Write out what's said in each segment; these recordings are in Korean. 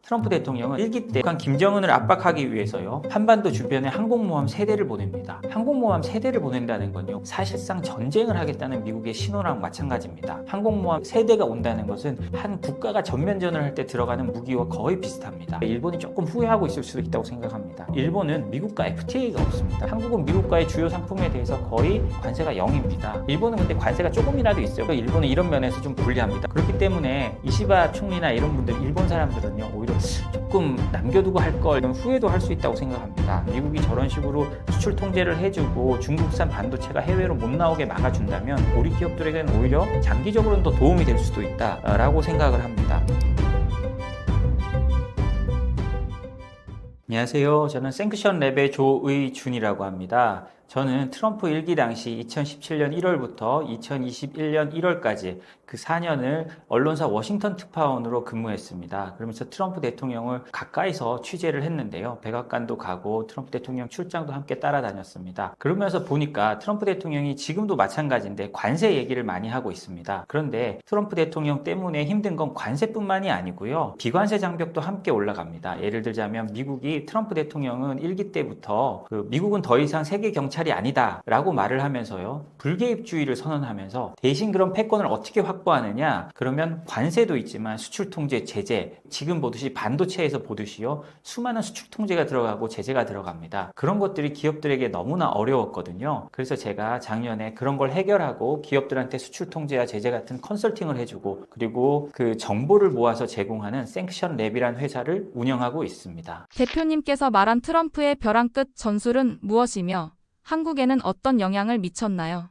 트럼프 대통령은 1기 때 북한 김정은을 압박하기 위해서요, 한반도 주변에 항공모함 3대를 보냅니다. 항공모함 3대를 보낸다는 건요, 사실상 전쟁을 하겠다는 미국의 신호랑 마찬가지입니다. 항공모함 3대가 온다는 것은 한 국가가 전면전을 할 때 들어가는 무기와 거의 비슷합니다. 일본이 조금 후회하고 있을 수도 있다고 생각합니다. 일본은 미국과 FTA가 없습니다. 한국은 미국과의 주요 상품에 대해서 거의 관세가 0입니다. 일본은 근데 관세가 조금이라도 있어요. 일본은 이런 면에서 좀 불리합니다. 그렇기 때문에 이시바 총리나 이런 분들, 일본 사람들은요, 오히려 조금 남겨두고 할 걸 후회도 할 수 있다고 생각합니다. 미국이 저런 식으로 수출 통제를 해주고 중국산 반도체가 해외로 못 나오게 막아준다면 우리 기업들에게는 오히려 장기적으로는 더 도움이 될 수도 있다라고 생각을 합니다. 안녕하세요. 저는 생크션랩의 조의준이라고 합니다. 저는 트럼프 1기 당시 2017년 1월부터 2021년 1월까지 그 4년을 언론사 워싱턴 특파원으로 근무했습니다. 그러면서 트럼프 대통령을 가까이서 취재를 했는데요. 백악관도 가고 트럼프 대통령 출장도 함께 따라다녔습니다. 그러면서 보니까 트럼프 대통령이 지금도 마찬가지인데 관세 얘기를 많이 하고 있습니다. 그런데 트럼프 대통령 때문에 힘든 건 관세뿐만이 아니고요, 비관세 장벽도 함께 올라갑니다. 예를 들자면 미국이 트럼프 대통령은 1기 때부터 미국은 더 이상 세계 경찰이 아니다 라고 말을 하면서요, 불개입주의를 선언하면서 대신 그런 패권을 어떻게 확보하느냐, 그러면 관세도 있지만 수출 통제, 제재, 지금 보듯이 반도체에서 보듯이요, 수많은 수출 통제가 들어가고 제재가 들어갑니다. 그런 것들이 기업들에게 너무나 어려웠거든요. 그래서 제가 작년에 그런 걸 해결하고 기업들한테 수출 통제와 제재 같은 컨설팅을 해주고, 그리고 그 정보를 모아서 제공하는 생크션랩이라는 회사를 운영하고 있습니다. 대표님께서 말한 트럼프의 벼랑 끝 전술은 무엇이며 한국에는 어떤 영향을 미쳤나요?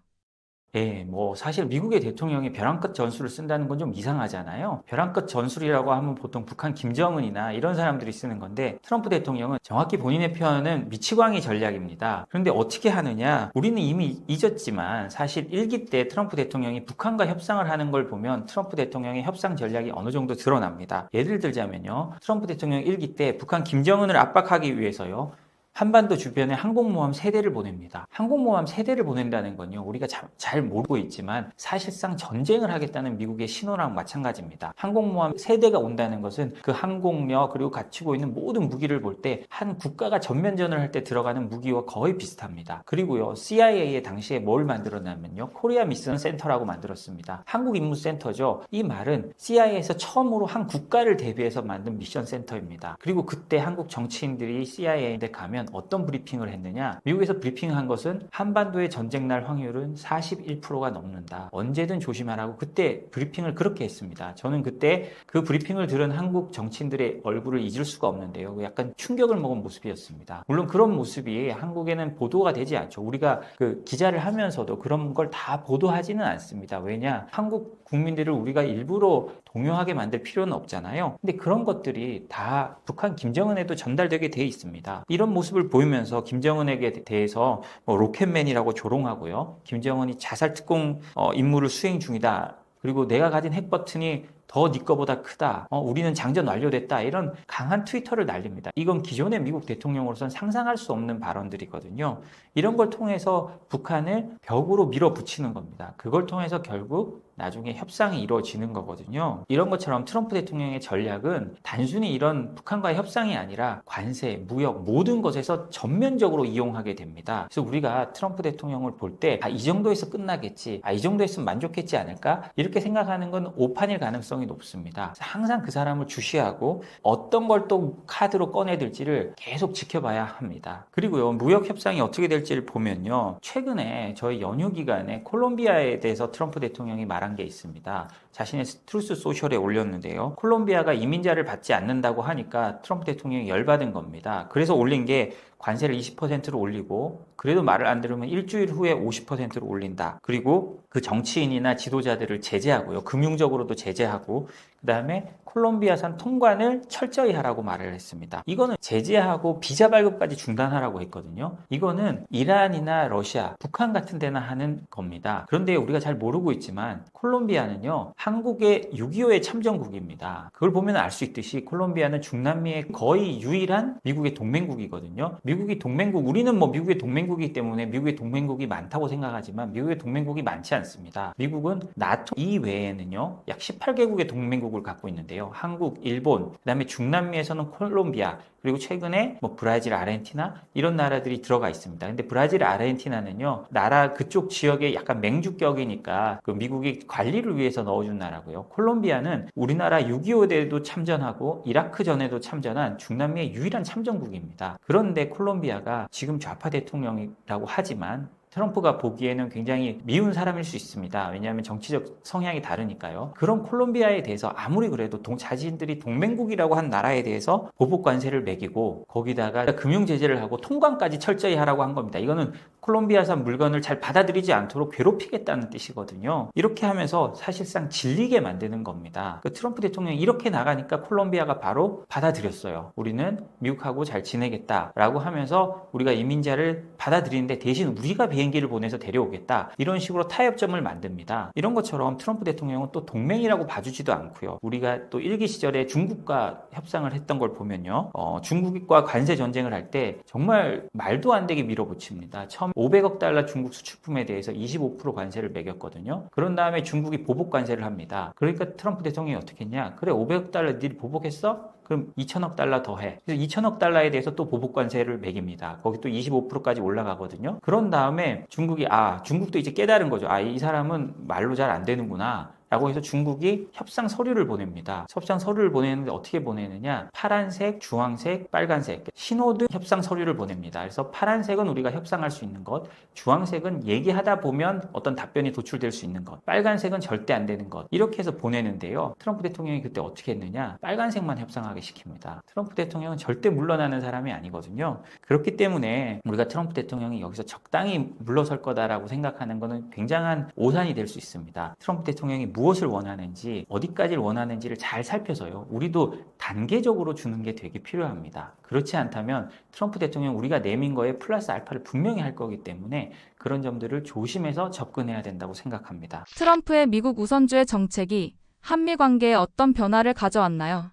사실 미국의 대통령이 벼랑 끝 전술을 쓴다는 건 좀 이상하잖아요. 벼랑 끝 전술이라고 하면 보통 북한 김정은이나 이런 사람들이 쓰는 건데, 트럼프 대통령은 정확히 본인의 표현은 미치광이 전략입니다. 그런데 어떻게 하느냐? 우리는 이미 잊었지만 사실 1기 때 트럼프 대통령이 북한과 협상을 하는 걸 보면 트럼프 대통령의 협상 전략이 어느 정도 드러납니다. 예를 들자면요, 트럼프 대통령 1기 때 북한 김정은을 압박하기 위해서요, 한반도 주변에 항공모함 3대를 보냅니다. 항공모함 3대를 보낸다는 건요, 우리가 잘 모르고 있지만 사실상 전쟁을 하겠다는 미국의 신호랑 마찬가지입니다. 항공모함 3대가 온다는 것은 그 항공력, 그리고 갖추고 있는 모든 무기를 볼 때 한 국가가 전면전을 할 때 들어가는 무기와 거의 비슷합니다. 그리고요, CIA에 당시에 뭘 만들었냐면요, 코리아 미션 센터라고 만들었습니다. 한국 임무 센터죠. 이 말은 CIA에서 처음으로 한 국가를 대비해서 만든 미션 센터입니다. 그리고 그때 한국 정치인들이 CIA에 가면 어떤 브리핑을 했느냐? 미국에서 브리핑한 것은 한반도의 전쟁 날 확률은 41%가 넘는다. 언제든 조심하라고 그때 브리핑을 그렇게 했습니다. 저는 그때 그 브리핑을 들은 한국 정치인들의 얼굴을 잊을 수가 없는데요, 약간 충격을 먹은 모습이었습니다. 물론 그런 모습이 한국에는 보도가 되지 않죠. 우리가 그 기자를 하면서도 그런 걸 다 보도하지는 않습니다. 왜냐? 한국 국민들을 우리가 일부러 동요하게 만들 필요는 없잖아요. 근데 그런 것들이 다 북한 김정은에도 전달되게 돼 있습니다. 이런 모습을 보이면서 김정은에게 대해서 로켓맨이라고 조롱하고요, 김정은이 자살 특공 임무를 수행 중이다, 그리고 내가 가진 핵 버튼이 더 네 거보다 크다, 우리는 장전 완료됐다, 이런 강한 트위터를 날립니다. 이건 기존의 미국 대통령으로서는 상상할 수 없는 발언들이거든요. 이런 걸 통해서 북한을 벽으로 밀어붙이는 겁니다. 그걸 통해서 결국 나중에 협상이 이루어지는 거거든요. 이런 것처럼 트럼프 대통령의 전략은 단순히 이런 북한과의 협상이 아니라 관세, 무역, 모든 것에서 전면적으로 이용하게 됩니다. 그래서 우리가 트럼프 대통령을 볼 때 이 정도에서 끝나겠지, 이 정도에서 만족했지 않을까, 이렇게 생각하는 건 오판일 가능성이 높습니다. 항상 그 사람을 주시하고 어떤 걸 또 카드로 꺼내들지를 계속 지켜봐야 합니다. 그리고요, 무역 협상이 어떻게 될지를 보면요, 최근에 저희 연휴 기간에 콜롬비아에 대해서 트럼프 대통령이 말한 게 있습니다. 자신의 트루스 소셜에 올렸는데요, 콜롬비아가 이민자를 받지 않는다고 하니까 트럼프 대통령이 열받은 겁니다. 그래서 올린 게 관세를 20%로 올리고, 그래도 말을 안 들으면 일주일 후에 50%로 올린다. 그리고 그 정치인이나 지도자들을 제재하고요, 금융적으로도 제재하고, 그 다음에 콜롬비아산 통관을 철저히 하라고 말을 했습니다. 이거는 제재하고 비자 발급까지 중단하라고 했거든요. 이거는 이란이나 러시아, 북한 같은 데나 하는 겁니다. 그런데 우리가 잘 모르고 있지만 콜롬비아는요, 한국의 6.25의 참전국입니다. 그걸 보면 알 수 있듯이 콜롬비아는 중남미의 거의 유일한 미국의 동맹국이거든요. 미국이 동맹국, 우리는 뭐 미국의 동맹국 동맹국이기 때문에 미국의 동맹국이 많다고 생각하지만 미국의 동맹국이 많지 않습니다. 미국은 나토 이외에는요, 약 18개국의 동맹국을 갖고 있는데요. 한국, 일본, 그다음에 중남미에서는 콜롬비아, 그리고 최근에 뭐 브라질, 아르헨티나 이런 나라들이 들어가 있습니다. 근데 브라질, 아르헨티나는요, 나라 그쪽 지역에 약간 맹주격이니까 그 미국이 관리를 위해서 넣어준 나라고요. 콜롬비아는 우리나라 6.25 때도 참전하고 이라크 전에도 참전한 중남미의 유일한 참전국입니다. 그런데 콜롬비아가 지금 좌파 대통령이라고 하지만 트럼프가 보기에는 굉장히 미운 사람일 수 있습니다. 왜냐하면 정치적 성향이 다르니까요. 그런 콜롬비아에 대해서 아무리 그래도 자신들이 동맹국이라고 한 나라에 대해서 보복 관세를 매기고 거기다가 금융 제재를 하고 통관까지 철저히 하라고 한 겁니다. 이거는 콜롬비아산 물건을 잘 받아들이지 않도록 괴롭히겠다는 뜻이거든요. 이렇게 하면서 사실상 질리게 만드는 겁니다. 그 트럼프 대통령이 이렇게 나가니까 콜롬비아가 바로 받아들였어요. 우리는 미국하고 잘 지내겠다라고 하면서 우리가 이민자를 받아들이는데 대신 우리가 비행기를 보내서 데려오겠다. 이런 식으로 타협점을 만듭니다. 이런 것처럼 트럼프 대통령은 또 동맹이라고 봐주지도 않고요. 우리가 또 일기 시절에 중국과 협상을 했던 걸 보면요. 중국과 관세 전쟁을 할 때 정말 말도 안 되게 밀어붙입니다. 처음 500억 달러 중국 수출품에 대해서 25% 관세를 매겼거든요. 그런 다음에 중국이 보복 관세를 합니다. 그러니까 트럼프 대통령이 어떻게 했냐? 그래, 500억 달러 니들 보복했어? 그럼 2천억 달러 더 해. 그래서 2천억 달러에 대해서 또 보복 관세를 매깁니다. 거기 또 25%까지 올라가거든요. 그런 다음에 중국도 이제 깨달은 거죠. 이 사람은 말로 잘 안 되는구나. 라고 해서 중국이 협상 서류를 보냅니다. 협상 서류를 보내는데 어떻게 보내느냐? 파란색, 주황색, 빨간색 신호등 협상 서류를 보냅니다. 그래서 파란색은 우리가 협상할 수 있는 것, 주황색은 얘기하다 보면 어떤 답변이 도출될 수 있는 것, 빨간색은 절대 안 되는 것, 이렇게 해서 보내는데요. 트럼프 대통령이 그때 어떻게 했느냐? 빨간색만 협상하게 시킵니다. 트럼프 대통령은 절대 물러나는 사람이 아니거든요. 그렇기 때문에 우리가 트럼프 대통령이 여기서 적당히 물러설 거다라고 생각하는 것은 굉장한 오산이 될 수 있습니다. 트럼프 대통령이 무엇을 원하는지, 어디까지를 원하는지를 잘 살펴서요. 우리도 단계적으로 주는 게 되게 필요합니다. 그렇지 않다면 트럼프 대통령 우리가 내민 거에 플러스 알파를 분명히 할 거기 때문에 그런 점들을 조심해서 접근해야 된다고 생각합니다. 트럼프의 미국 우선주의 정책이 한미 관계에 어떤 변화를 가져왔나요?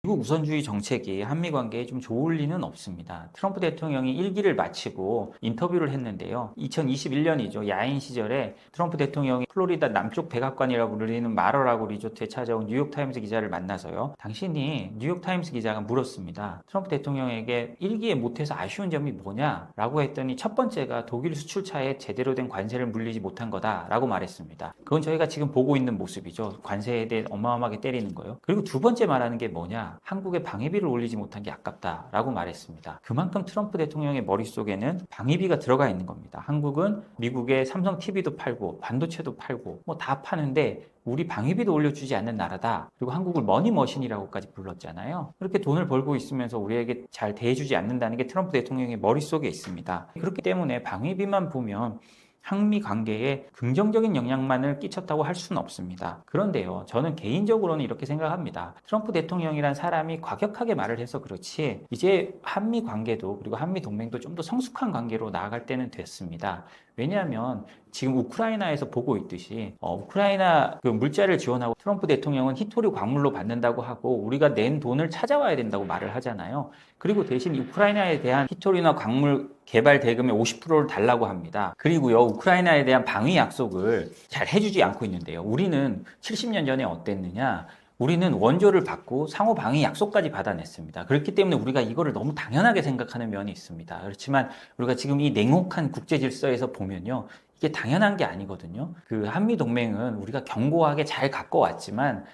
미국 우선주의 정책이 한미 관계에 좀 좋을 리는 없습니다. 트럼프 대통령이 1기를 마치고 인터뷰를 했는데요. 2021년이죠. 야인 시절에 트럼프 대통령이 플로리다 남쪽 백악관이라고 불리는 마러라고 리조트에 찾아온 뉴욕타임스 기자를 만나서요. 당신이 뉴욕타임스 기자가 물었습니다. 트럼프 대통령에게 1기에 못해서 아쉬운 점이 뭐냐라고 했더니 첫 번째가 독일 수출차에 제대로 된 관세를 물리지 못한 거다라고 말했습니다. 그건 저희가 지금 보고 있는 모습이죠. 관세에 대해 어마어마하게 때리는 거요. 그리고 두 번째 말하는 게 뭐냐? 한국의 방위비를 올리지 못한 게 아깝다라고 말했습니다. 그만큼 트럼프 대통령의 머릿속에는 방위비가 들어가 있는 겁니다. 한국은 미국의 삼성 TV도 팔고 반도체도 팔고 뭐 다 파는데 우리 방위비도 올려주지 않는 나라다. 그리고 한국을 머니머신이라고까지 불렀잖아요. 그렇게 돈을 벌고 있으면서 우리에게 잘 대해주지 않는다는 게 트럼프 대통령의 머릿속에 있습니다. 그렇기 때문에 방위비만 보면 한미 관계에 긍정적인 영향만을 끼쳤다고 할 수는 없습니다. 그런데요, 저는 개인적으로는 이렇게 생각합니다. 트럼프 대통령이란 사람이 과격하게 말을 해서 그렇지 이제 한미 관계도 그리고 한미 동맹도 좀 더 성숙한 관계로 나아갈 때는 됐습니다. 왜냐하면 지금 우크라이나에서 보고 있듯이 우크라이나 그 물자를 지원하고 트럼프 대통령은 히토류 광물로 받는다고 하고 우리가 낸 돈을 찾아와야 된다고 말을 하잖아요. 그리고 대신 우크라이나에 대한 히토류나 광물 개발 대금의 50%를 달라고 합니다. 그리고요, 우크라이나에 대한 방위 약속을 잘 해주지 않고 있는데요. 우리는 70년 전에 어땠느냐? 우리는 원조를 받고 상호 방위 약속까지 받아냈습니다. 그렇기 때문에 우리가 이거를 너무 당연하게 생각하는 면이 있습니다. 그렇지만 우리가 지금 이 냉혹한 국제 질서에서 보면요, 이게 당연한 게 아니거든요. 그 한미 동맹은 우리가 견고하게 잘 갖고 왔지만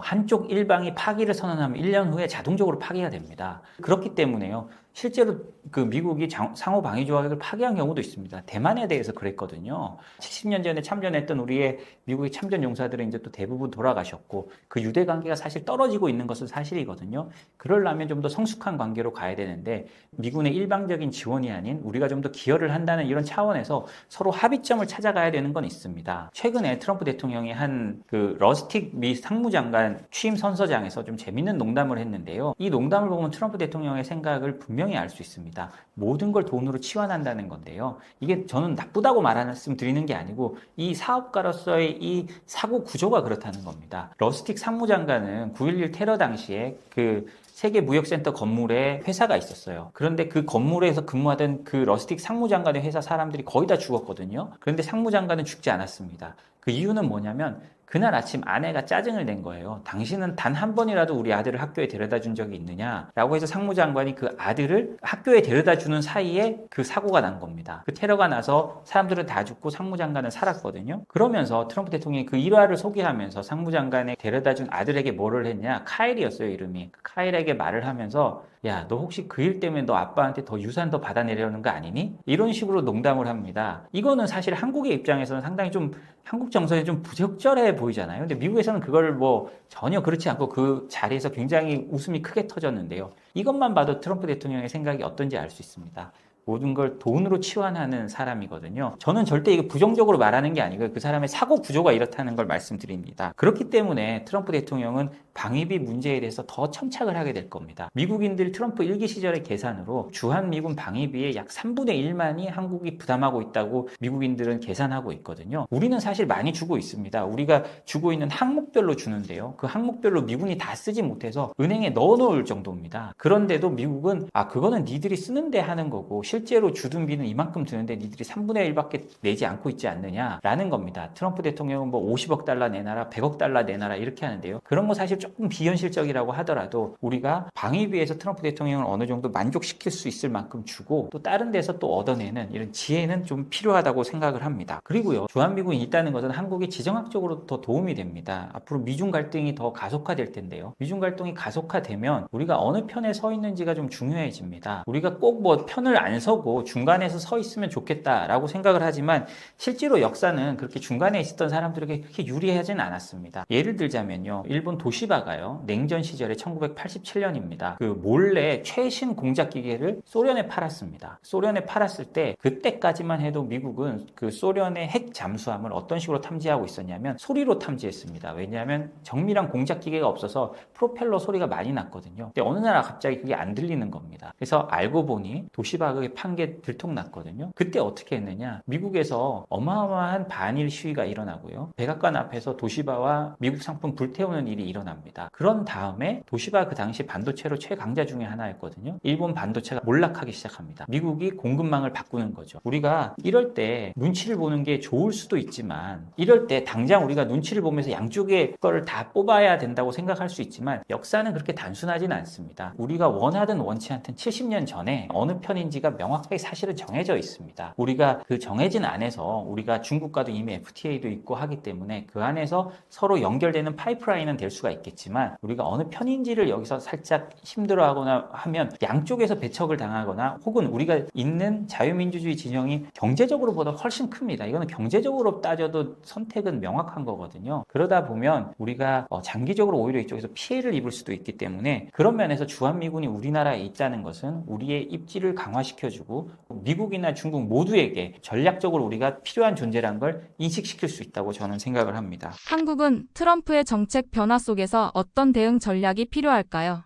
한쪽 일방이 파기를 선언하면 1년 후에 자동적으로 파기가 됩니다. 그렇기 때문에요, 실제로 그 미국이 상호 방위 조약을 파기한 경우도 있습니다. 대만에 대해서 그랬거든요. 70년 전에 참전했던 우리의 미국의 참전 용사들은 이제 또 대부분 돌아가셨고 그 유대 관계가 사실 떨어지고 있는 것은 사실이거든요. 그러려면 좀 더 성숙한 관계로 가야 되는데 미군의 일방적인 지원이 아닌 우리가 좀 더 기여를 한다는 이런 차원에서 서로 합의점을 찾아가야 되는 건 있습니다. 최근에 트럼프 대통령이 한 그 러스틱 미 상무장관 취임 선서장에서 좀 재밌는 농담을 했는데요. 이 농담을 보면 트럼프 대통령의 생각을 분명히 알 수 있습니다. 모든 걸 돈으로 치환한다는 건데요. 이게 저는 나쁘다고 말씀드리는 게 아니고 이 사업가로서의 이 사고 구조가 그렇다는 겁니다. 러스틱 상무장관은 9.11 테러 당시에 그 세계 무역센터 건물에 회사가 있었어요. 그런데 그 건물에서 근무하던 그 러스틱 상무장관의 회사 사람들이 거의 다 죽었거든요. 그런데 상무장관은 죽지 않았습니다. 그 이유는 뭐냐면 그날 아침 아내가 짜증을 낸 거예요. 당신은 단 한 번이라도 우리 아들을 학교에 데려다 준 적이 있느냐? 라고 해서 상무장관이 그 아들을 학교에 데려다 주는 사이에 그 사고가 난 겁니다. 그 테러가 나서 사람들은 다 죽고 상무장관은 살았거든요. 그러면서 트럼프 대통령이 그 일화를 소개하면서 상무장관에 데려다 준 아들에게 뭐를 했냐? 카일이었어요, 이름이. 카일에게 말을 하면서 야, 너 혹시 그 일 때문에 너 아빠한테 더 유산 더 받아내려는 거 아니니? 이런 식으로 농담을 합니다. 이거는 사실 한국의 입장에서는 상당히 좀 한국 정서에 좀 부적절해 보이잖아요. 근데 미국에서는 그걸 뭐 전혀 그렇지 않고 그 자리에서 굉장히 웃음이 크게 터졌는데요. 이것만 봐도 트럼프 대통령의 생각이 어떤지 알 수 있습니다. 모든 걸 돈으로 치환하는 사람이거든요. 저는 절대 이거 부정적으로 말하는 게 아니고요. 그 사람의 사고 구조가 이렇다는 걸 말씀드립니다. 그렇기 때문에 트럼프 대통령은 방위비 문제에 대해서 더 천착을 하게 될 겁니다. 미국인들 트럼프 1기 시절의 계산으로 주한미군 방위비의 약 3분의 1만이 한국이 부담하고 있다고 미국인들은 계산하고 있거든요. 우리는 사실 많이 주고 있습니다. 우리가 주고 있는 항목별로 주는데요. 그 항목별로 미군이 다 쓰지 못해서 은행에 넣어놓을 정도입니다. 그런데도 미국은 그거는 니들이 쓰는데 하는 거고 실제로 주둔비는 이만큼 드는데 니들이 3분의 1밖에 내지 않고 있지 않느냐라는 겁니다. 트럼프 대통령은 뭐 50억 달러 내놔라, 100억 달러 내놔라 이렇게 하는데요. 그런 거 사실 조금 비현실적이라고 하더라도 우리가 방위비에서 트럼프 대통령을 어느 정도 만족시킬 수 있을 만큼 주고 또 다른 데서 또 얻어내는 이런 지혜는 좀 필요하다고 생각을 합니다. 그리고요, 주한미군이 있다는 것은 한국이 지정학적으로 더 도움이 됩니다. 앞으로 미중 갈등이 더 가속화될 텐데요. 미중 갈등이 가속화되면 우리가 어느 편에 서 있는지가 좀 중요해집니다. 우리가 꼭 뭐 편을 안 서고 중간에서 서 있으면 좋겠다라고 생각을 하지만 실제로 역사는 그렇게 중간에 있었던 사람들에게 그렇게 유리하진 않았습니다. 예를 들자면요, 일본 도시바가요, 냉전 시절에 1987년입니다. 그 몰래 최신 공작 기계를 소련에 팔았습니다. 소련에 팔았을 때 그때까지만 해도 미국은 그 소련의 핵 잠수함을 어떤 식으로 탐지하고 있었냐면 소리로 탐지했습니다. 왜냐하면 정밀한 공작 기계가 없어서 프로펠러 소리가 많이 났거든요. 근데 어느 날 갑자기 그게 안 들리는 겁니다. 그래서 알고 보니 도시바가 판 게 들통났거든요. 그때 어떻게 했느냐? 미국에서 어마어마한 반일 시위가 일어나고요. 백악관 앞에서 도시바와 미국 상품 불태우는 일이 일어납니다. 그런 다음에 도시바 그 당시 반도체로 최강자 중에 하나였거든요. 일본 반도체가 몰락하기 시작합니다. 미국이 공급망을 바꾸는 거죠. 우리가 이럴 때 눈치를 보는 게 좋을 수도 있지만 이럴 때 당장 우리가 눈치를 보면서 양쪽의 거를 다 뽑아야 된다고 생각할 수 있지만 역사는 그렇게 단순하진 않습니다. 우리가 원하든 원치 않든 70년 전에 어느 편인지가 명확하게 사실은 정해져 있습니다. 우리가 그 정해진 안에서 우리가 중국과도 이미 FTA도 있고 하기 때문에 그 안에서 서로 연결되는 파이프라인은 될 수가 있겠지만 우리가 어느 편인지를 여기서 살짝 힘들어하거나 하면 양쪽에서 배척을 당하거나 혹은 우리가 있는 자유민주주의 진영이 경제적으로보다 훨씬 큽니다. 이거는 경제적으로 따져도 선택은 명확한 거거든요. 그러다 보면 우리가 장기적으로 오히려 이쪽에서 피해를 입을 수도 있기 때문에 그런 면에서 주한미군이 우리나라에 있다는 것은 우리의 입지를 강화시켜주고 미국이나 중국 모두에게 전략적으로 우리가 필요한 존재란 걸 인식시킬 수 있다고 저는 생각을 합니다. 한국은 트럼프의 정책 변화 속에서 어떤 대응 전략이 필요할까요?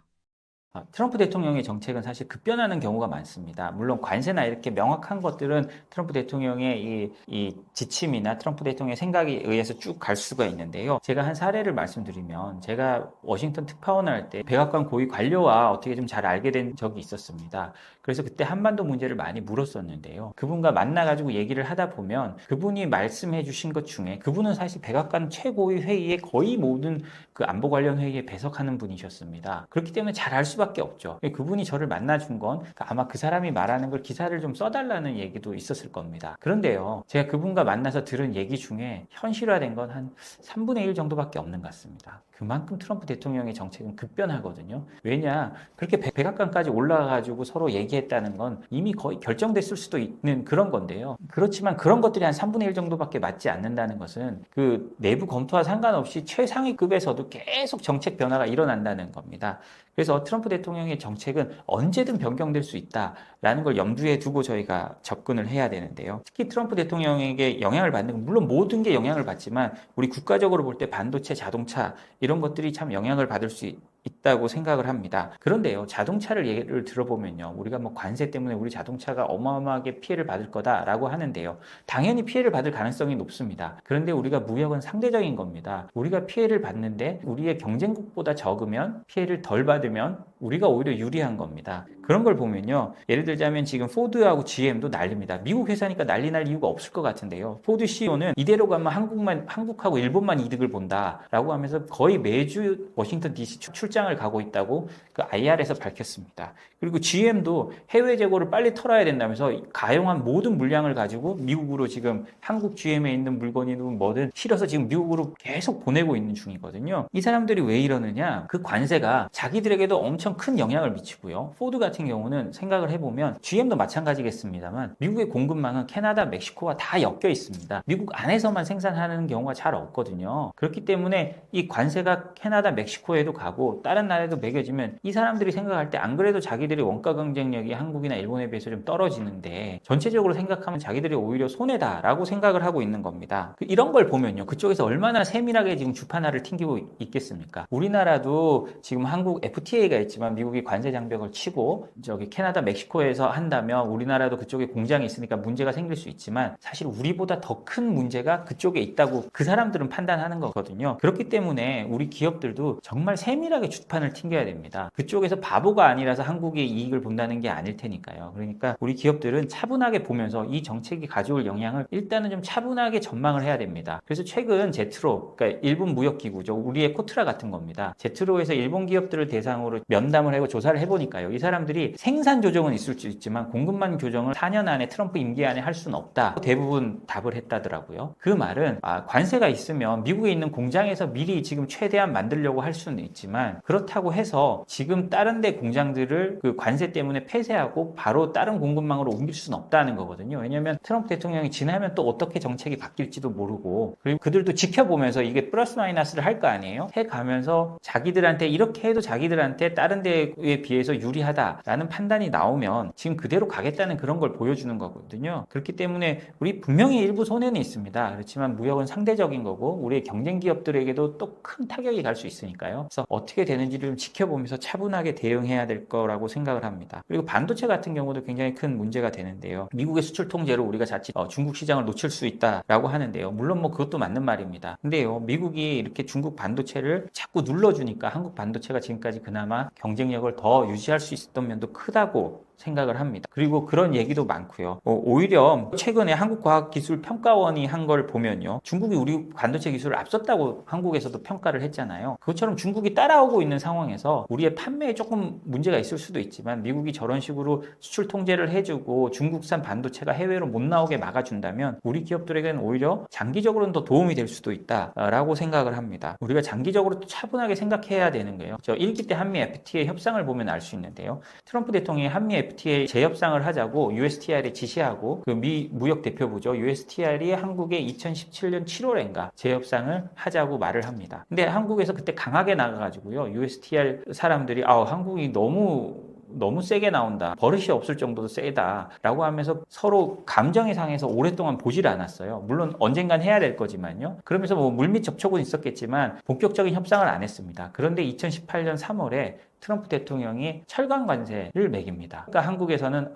트럼프 대통령의 정책은 사실 급변하는 경우가 많습니다. 물론 관세나 이렇게 명확한 것들은 트럼프 대통령의 이 지침이나 트럼프 대통령의 생각에 의해서 쭉 갈 수가 있는데요. 제가 한 사례를 말씀드리면 제가 워싱턴 특파원을 할 때 백악관 고위 관료와 어떻게 좀 잘 알게 된 적이 있었습니다. 그래서 그때 한반도 문제를 많이 물었었는데요. 그분과 만나가지고 얘기를 하다 보면 그분이 말씀해 주신 것 중에 그분은 사실 백악관 최고위 회의에 거의 모든 그 안보 관련 회의에 배석하는 분이셨습니다. 그렇기 때문에 잘 알 수밖에 없죠. 그분이 저를 만나준 건 아마 그 사람이 말하는 걸 기사를 좀 써달라는 얘기도 있었을 겁니다. 그런데요, 제가 그분과 만나서 들은 얘기 중에 현실화된 건 한 3분의 1 정도밖에 없는 것 같습니다. 그만큼 트럼프 대통령의 정책은 급변하거든요. 왜냐, 그렇게 백악관까지 올라가가지고 서로 얘기했다는 건 이미 거의 결정됐을 수도 있는 그런 건데요. 그렇지만 그런 것들이 한 3분의 1 정도밖에 맞지 않는다는 것은 그 내부 검토와 상관없이 최상위급에서도 계속 정책 변화가 일어난다는 겁니다. 그래서 트럼프 대통령의 정책은 언제든 변경될 수 있다라는 걸 염두에 두고 저희가 접근을 해야 되는데요. 특히 트럼프 대통령에게 영향을 받는 건 물론 모든 게 영향을 받지만 우리 국가적으로 볼 때 반도체, 자동차 이런 것들이 참 영향을 받을 수 있다고 생각을 합니다. 그런데요, 자동차를 예를 들어보면요, 우리가 뭐 관세 때문에 우리 자동차가 어마어마하게 피해를 받을 거다라고 하는데요, 당연히 피해를 받을 가능성이 높습니다. 그런데 우리가 무역은 상대적인 겁니다. 우리가 피해를 받는데 우리의 경쟁국보다 적으면 피해를 덜 받으면 우리가 오히려 유리한 겁니다. 그런 걸 보면요. 예를 들자면 지금 포드하고 GM도 난립니다. 미국 회사니까 난리 날 이유가 없을 것 같은데요. 포드 CEO는 이대로 가면 한국하고 일본만 이득을 본다라고 하면서 거의 매주 워싱턴 DC 출장을 가고 있다고 그 IR에서 밝혔습니다. 그리고 GM도 해외 재고를 빨리 털어야 된다면서 가용한 모든 물량을 가지고 미국으로 지금 한국 GM에 있는 물건이든 뭐든 실어서 지금 미국으로 계속 보내고 있는 중이거든요. 이 사람들이 왜 이러느냐? 그 관세가 자기들에게도 엄청 큰 영향을 미치고요. 포드 같은 경우는 생각을 해보면 GM도 마찬가지겠습니다만 미국의 공급망은 캐나다, 멕시코와 다 엮여 있습니다. 미국 안에서만 생산하는 경우가 잘 없거든요. 그렇기 때문에 이 관세가 캐나다, 멕시코에도 가고 다른 나라에도 매겨지면 이 사람들이 생각할 때 안 그래도 자기들이 원가 경쟁력이 한국이나 일본에 비해서 좀 떨어지는데 전체적으로 생각하면 자기들이 오히려 손해다라고 생각을 하고 있는 겁니다. 이런 걸 보면요. 그쪽에서 얼마나 세밀하게 지금 주판화를 튕기고 있겠습니까? 우리나라도 지금 한국 FTA가 있지만 미국이 관세 장벽을 치고 저기 캐나다, 멕시코에서 한다면 우리나라도 그쪽에 공장이 있으니까 문제가 생길 수 있지만 사실 우리보다 더 큰 문제가 그쪽에 있다고 그 사람들은 판단하는 거거든요. 그렇기 때문에 우리 기업들도 정말 세밀하게 주판을 튕겨야 됩니다. 그쪽에서 바보가 아니라서 한국의 이익을 본다는 게 아닐 테니까요. 그러니까 우리 기업들은 차분하게 보면서 이 정책이 가져올 영향을 일단은 좀 차분하게 전망을 해야 됩니다. 그래서 최근 제트로, 그러니까 일본 무역기구죠. 우리의 코트라 같은 겁니다. 제트로에서 일본 기업들을 대상으로 면담을 하고 조사를 해보니까요. 이 사람들이 생산 조정은 있을 수 있지만 공급망 조정을 4년 안에 트럼프 임기 안에 할 수는 없다. 대부분 답을 했다더라고요. 그 말은 관세가 있으면 미국에 있는 공장에서 미리 지금 최대한 만들려고 할 수는 있지만 그렇다고 해서 지금 다른 데 공장들을 그 관세 때문에 폐쇄하고 바로 다른 공급망으로 옮길 수는 없다는 거거든요. 왜냐하면 트럼프 대통령이 지나면 또 어떻게 정책이 바뀔지도 모르고 그리고 그들도 지켜보면서 이게 플러스 마이너스를 할 거 아니에요? 해가면서 자기들한테 이렇게 해도 자기들한테 다른 데에 비해서 유리하다라는 판단이 나오면 지금 그대로 가겠다는 그런 걸 보여주는 거거든요. 그렇기 때문에 우리 분명히 일부 손해는 있습니다. 그렇지만 무역은 상대적인 거고 우리의 경쟁 기업들에게도 또 큰 타격이 갈 수 있으니까요. 그래서 어떻게 되는지를 좀 지켜보면서 차분하게 대응해야 될 거라고 생각을 합니다. 그리고 반도체 같은 경우도 굉장히 큰 문제가 되는데요. 미국의 수출 통제로 우리가 자칫 중국 시장을 놓칠 수 있다라고 하는데요. 물론 뭐 그것도 맞는 말입니다. 근데요, 미국이 이렇게 중국 반도체를 자꾸 눌러주니까 한국 반도체가 지금까지 그나마 경쟁력을 더 유지할 수 있었던 면도 크다고 생각을 합니다. 그리고 그런 얘기도 많고요. 오히려 최근에 한국과학기술평가원이 한 걸 보면요. 중국이 우리 반도체 기술을 앞섰다고 한국에서도 평가를 했잖아요. 그것처럼 중국이 따라오고 있는 상황에서 우리의 판매에 조금 문제가 있을 수도 있지만 미국이 저런 식으로 수출 통제를 해주고 중국산 반도체가 해외로 못 나오게 막아준다면 우리 기업들에게는 오히려 장기적으로는 더 도움이 될 수도 있다라고 생각을 합니다. 우리가 장기적으로 또 차분하게 생각해야 되는 거예요. 저 1기 때 한미 FTA 협상을 보면 알 수 있는데요. 트럼프 대통령이 한미 FTA 재협상을 하자고 USTR에 지시하고 그 미 무역 대표부죠. USTR이 한국에 2017년 7월인가 재협상을 하자고 말을 합니다. 근데 한국에서 그때 강하게 나가가지고요. USTR 사람들이 한국이 너무 세게 나온다. 버릇이 없을 정도로 세다라고 하면서 서로 감정의 상에서 오랫동안 보질 않았어요. 물론 언젠간 해야 될 거지만요. 그러면서 뭐 물밑 접촉은 있었겠지만 본격적인 협상을 안 했습니다. 그런데 2018년 3월에 트럼프 대통령이 철강 관세를 매깁니다. 그러니까 한국에서는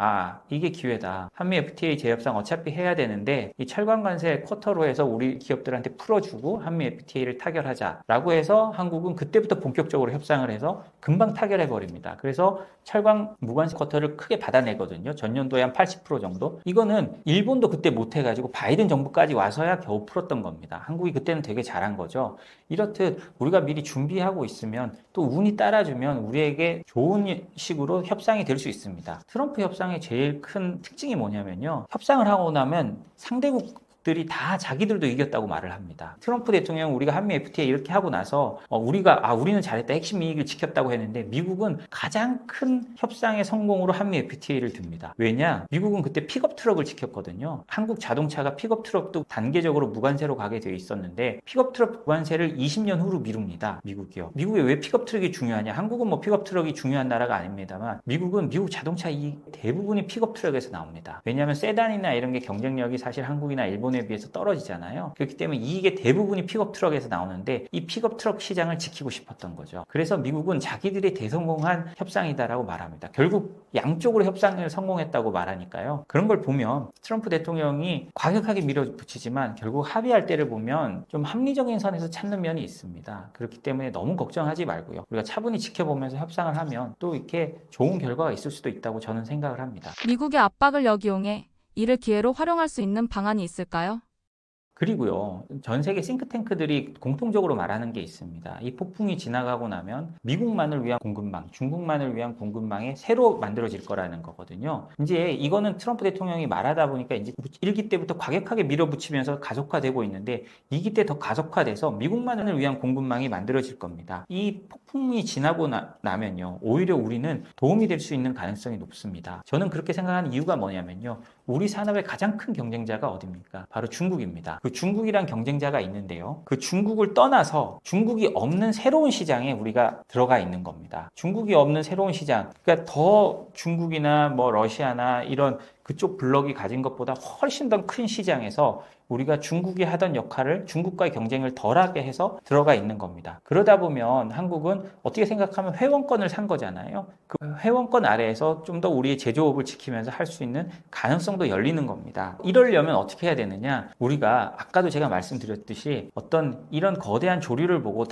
이게 기회다. 한미 FTA 재협상 어차피 해야 되는데 이 철강 관세 쿼터로 해서 우리 기업들한테 풀어주고 한미 FTA를 타결하자라고 해서 한국은 그때부터 본격적으로 협상을 해서 금방 타결해 버립니다. 그래서 철강 무관세 쿼터를 크게 받아내거든요. 전년도에 한 80% 정도. 이거는 일본도 그때 못 해가지고 바이든 정부까지 와서야 겨우 풀었던 겁니다. 한국이 그때는 되게 잘한 거죠. 이렇듯 우리가 미리 준비하고 있으면 또 운이 따라주면 우리에게 좋은 식으로 협상이 될 수 있습니다. 트럼프 협상의 제일 큰 특징이 뭐냐면요. 협상을 하고 나면 상대국들이 다 자기들도 이겼다고 말을 합니다. 트럼프 대통령 우리가 한미 FTA 이렇게 하고 나서 우리는 잘했다 핵심 이익을 지켰다고 했는데 미국은 가장 큰 협상의 성공으로 한미 FTA를 듭니다. 왜냐? 미국은 그때 픽업 트럭을 지켰거든요. 한국 자동차가 픽업 트럭도 단계적으로 무관세로 가게 돼 있었는데 픽업 트럭 무관세를 20년 후로 미룹니다. 미국이요. 미국에 왜 픽업 트럭이 중요하냐? 한국은 뭐 픽업 트럭이 중요한 나라가 아닙니다만 미국은 미국 자동차 이 대부분이 픽업 트럭에서 나옵니다. 왜냐하면 세단이나 이런 게 경쟁력이 사실 한국이나 일본 일본에 비해서 떨어지잖아요. 그렇기 때문에 이익의 대부분이 픽업 트럭에서 나오는데 이 픽업 트럭 시장을 지키고 싶었던 거죠. 그래서 미국은 자기들이 대성공한 협상이다라고 말합니다. 결국 양쪽으로 협상을 성공했다고 말하니까요. 그런 걸 보면 트럼프 대통령이 과격하게 밀어붙이지만 결국 합의할 때를 보면 좀 합리적인 선에서 찾는 면이 있습니다. 그렇기 때문에 너무 걱정하지 말고요. 우리가 차분히 지켜보면서 협상을 하면 또 이렇게 좋은 결과가 있을 수도 있다고 저는 생각을 합니다. 미국의 압박을 역이용해 이를 기회로 활용할 수 있는 방안이 있을까요? 그리고요, 전 세계 싱크탱크들이 공통적으로 말하는 게 있습니다. 이 폭풍이 지나가고 나면 미국만을 위한 공급망, 중국만을 위한 공급망이 새로 만들어질 거라는 거거든요. 이제 이거는 트럼프 대통령이 말하다 보니까 이제 1기 때부터 과격하게 밀어붙이면서 가속화되고 있는데 2기 때 더 가속화돼서 미국만을 위한 공급망이 만들어질 겁니다. 이 폭풍이 지나고 나면요, 오히려 우리는 도움이 될 수 있는 가능성이 높습니다. 저는 그렇게 생각하는 이유가 뭐냐면요, 우리 산업의 가장 큰 경쟁자가 어디입니까? 바로 중국입니다. 그 중국이란 경쟁자가 있는데요. 그 중국을 떠나서 중국이 없는 새로운 시장에 우리가 들어가 있는 겁니다. 중국이 없는 새로운 시장. 그러니까 더 중국이나 뭐 러시아나 이런 그쪽 블록이 가진 것보다 훨씬 더 큰 시장에서 우리가 중국이 하던 역할을 중국과의 경쟁을 덜하게 해서 들어가 있는 겁니다. 그러다 보면 한국은 어떻게 생각하면 회원권을 산 거잖아요. 그 회원권 아래에서 좀 더 우리의 제조업을 지키면서 할 수 있는 가능성도 열리는 겁니다. 이러려면 어떻게 해야 되느냐? 우리가 아까도 제가 말씀드렸듯이 어떤 이런 거대한 조류를 보고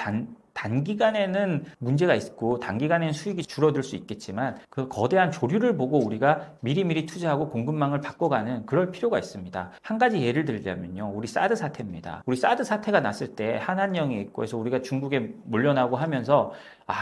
단기간에는 문제가 있고 단기간에는 수익이 줄어들 수 있겠지만 그 거대한 조류를 보고 우리가 미리미리 투자하고 공급망을 바꿔가는 그럴 필요가 있습니다. 한 가지 예를 들자면요. 우리 사드 사태입니다. 우리 사드 사태가 났을 때 한한령이 있고 해서 우리가 중국에 몰려나고 하면서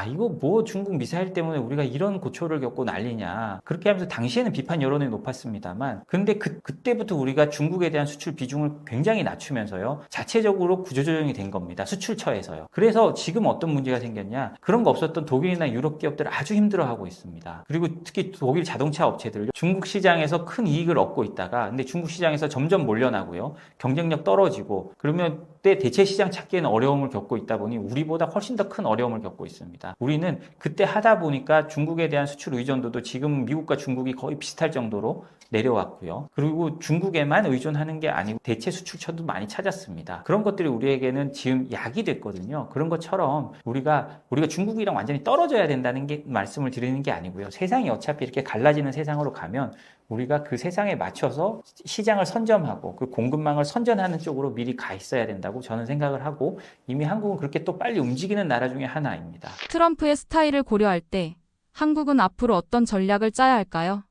이거 뭐 중국 미사일 때문에 우리가 이런 고초를 겪고 난리냐. 그렇게 하면서 당시에는 비판 여론이 높았습니다만 근데 그때부터 우리가 중국에 대한 수출 비중을 굉장히 낮추면서요. 자체적으로 구조조정이 된 겁니다. 수출처에서요. 그래서 지금 어떤 문제가 생겼냐. 그런 거 없었던 독일이나 유럽 기업들 아주 힘들어하고 있습니다. 그리고 특히 독일 자동차 업체들 중국 시장에서 큰 이익을 얻고 있다가 근데 중국 시장에서 점점 몰려나고요. 경쟁력 떨어지고 그러면 그때 대체 시장 찾기에는 어려움을 겪고 있다 보니 우리보다 훨씬 더 큰 어려움을 겪고 있습니다. 우리는 그때 하다 보니까 중국에 대한 수출 의존도도 지금 미국과 중국이 거의 비슷할 정도로 내려왔고요. 그리고 중국에만 의존하는 게 아니고 대체 수출처도 많이 찾았습니다. 그런 것들이 우리에게는 지금 약이 됐거든요. 그런 것처럼 우리가 중국이랑 완전히 떨어져야 된다는 게 말씀을 드리는 게 아니고요. 세상이 어차피 이렇게 갈라지는 세상으로 가면 우리가 그 세상에 맞춰서 시장을 선점하고 그 공급망을 선전하는 쪽으로 미리 가 있어야 된다고 저는 생각을 하고 이미 한국은 그렇게 또 빨리 움직이는 나라 중에 하나입니다. 트럼프의 스타일을 고려할 때 한국은 앞으로 어떤 전략을 짜야 할까요?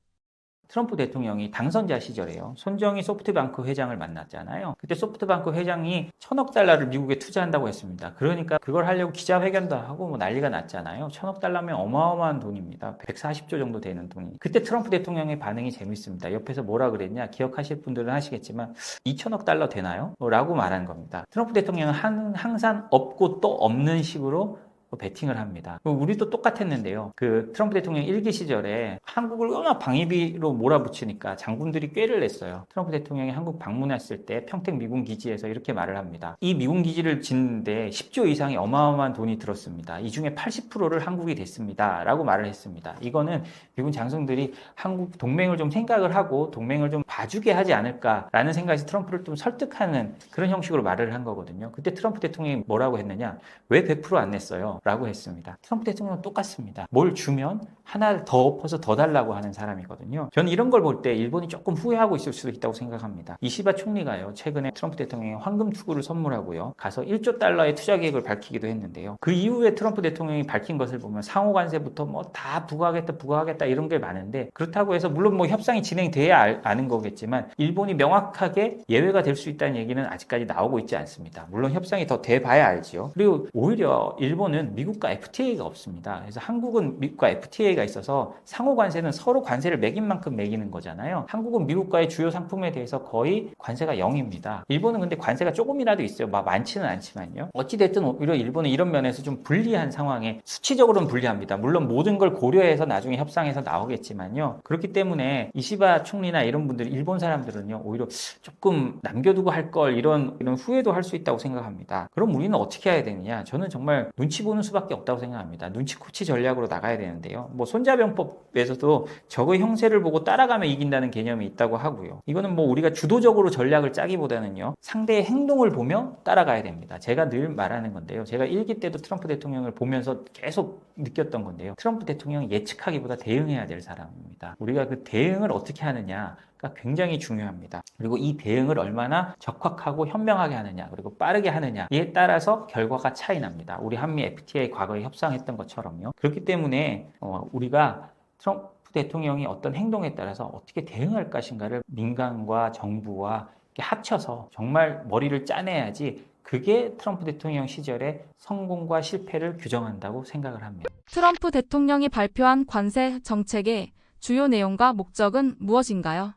트럼프 대통령이 당선자 시절에요. 손정희 소프트뱅크 회장을 만났잖아요. 그때 소프트뱅크 회장이 1,000억 달러를 미국에 투자한다고 했습니다. 그러니까 그걸 하려고 기자회견도 하고 뭐 난리가 났잖아요. 1,000억 달러면 어마어마한 돈입니다. 140조 정도 되는 돈이. 그때 트럼프 대통령의 반응이 재밌습니다. 옆에서 뭐라 그랬냐? 기억하실 분들은 하시겠지만 2,000억 달러 되나요? 라고 말한 겁니다. 트럼프 대통령은 항상 없고 또 없는 식으로 베팅을 합니다. 우리도 똑같았는데요. 그 트럼프 대통령 1기 시절에 한국을 워낙 방위비로 몰아붙이니까 장군들이 꾀를 냈어요. 트럼프 대통령이 한국 방문했을 때 평택 미군 기지에서 이렇게 말을 합니다. 이 미군 기지를 짓는데 10조 이상의 어마어마한 돈이 들었습니다. 이 중에 80%를 한국이 됐습니다. 라고 말을 했습니다. 이거는 미군 장성들이 한국 동맹을 좀 생각을 하고 동맹을 좀 봐주게 하지 않을까라는 생각에서 트럼프를 좀 설득하는 그런 형식으로 말을 한 거거든요. 그때 트럼프 대통령이 뭐라고 했느냐? 왜 100% 안 냈어요? 라고 했습니다. 트럼프 대통령은 똑같습니다. 뭘 주면 하나를 더 엎어서 더 달라고 하는 사람이거든요. 저는 이런 걸 볼 때 일본이 조금 후회하고 있을 수도 있다고 생각합니다. 이시바 총리가요, 최근에 트럼프 대통령이 황금 투구를 선물하고요, 가서 1조 달러의 투자 계획을 밝히기도 했는데요. 그 이후에 트럼프 대통령이 밝힌 것을 보면 상호 관세부터 뭐 다 부과하겠다 이런 게 많은데 그렇다고 해서 물론 뭐 협상이 진행돼야 아는 거겠지만 일본이 명확하게 예외가 될 수 있다는 얘기는 아직까지 나오고 있지 않습니다. 물론 협상이 더 돼봐야 알지요. 그리고 오히려 일본은 미국과 FTA가 없습니다. 그래서 한국은 미국과 FTA가 있어서 상호 관세는 서로 관세를 매긴 만큼 매기는 거잖아요. 한국은 미국과의 주요 상품에 대해서 거의 관세가 0입니다. 일본은 근데 관세가 조금이라도 있어요. 많지는 않지만요. 어찌됐든 오히려 일본은 이런 면에서 좀 불리한 상황에 수치적으로는 불리합니다. 물론 모든 걸 고려해서 나중에 협상에서 나오겠지만요. 그렇기 때문에 이시바 총리나 이런 분들, 일본 사람들은요, 오히려 조금 남겨두고 할 걸 이런 후회도 할 수 있다고 생각합니다. 그럼 우리는 어떻게 해야 되느냐? 저는 정말 눈치 보는 바꾸는 수밖에 없다고 생각합니다. 눈치코치 전략으로 나가야 되는데요. 뭐 손자병법에서도 적의 형세를 보고 따라가며 이긴다는 개념이 있다고 하고요. 이거는 뭐 우리가 주도적으로 전략을 짜기보다는요, 상대의 행동을 보며 따라가야 됩니다. 제가 늘 말하는 건데요. 제가 1기 때도 트럼프 대통령을 보면서 계속 느꼈던 건데요. 트럼프 대통령은 예측하기보다 대응해야 될 사람입니다. 우리가 그 대응을 어떻게 하느냐 가 굉장히 중요합니다. 그리고 이 대응을 얼마나 적확하고 현명하게 하느냐, 그리고 빠르게 하느냐에 따라서 결과가 차이 납니다. 우리 한미 FTA 과거에 협상했던 것처럼요. 그렇기 때문에 우리가 트럼프 대통령이 어떤 행동에 따라서 어떻게 대응할 것인가를 민간과 정부와 이렇게 합쳐서 정말 머리를 짜내야지, 그게 트럼프 대통령 시절의 성공과 실패를 규정한다고 생각을 합니다. 트럼프 대통령이 발표한 관세 정책의 주요 내용과 목적은 무엇인가요?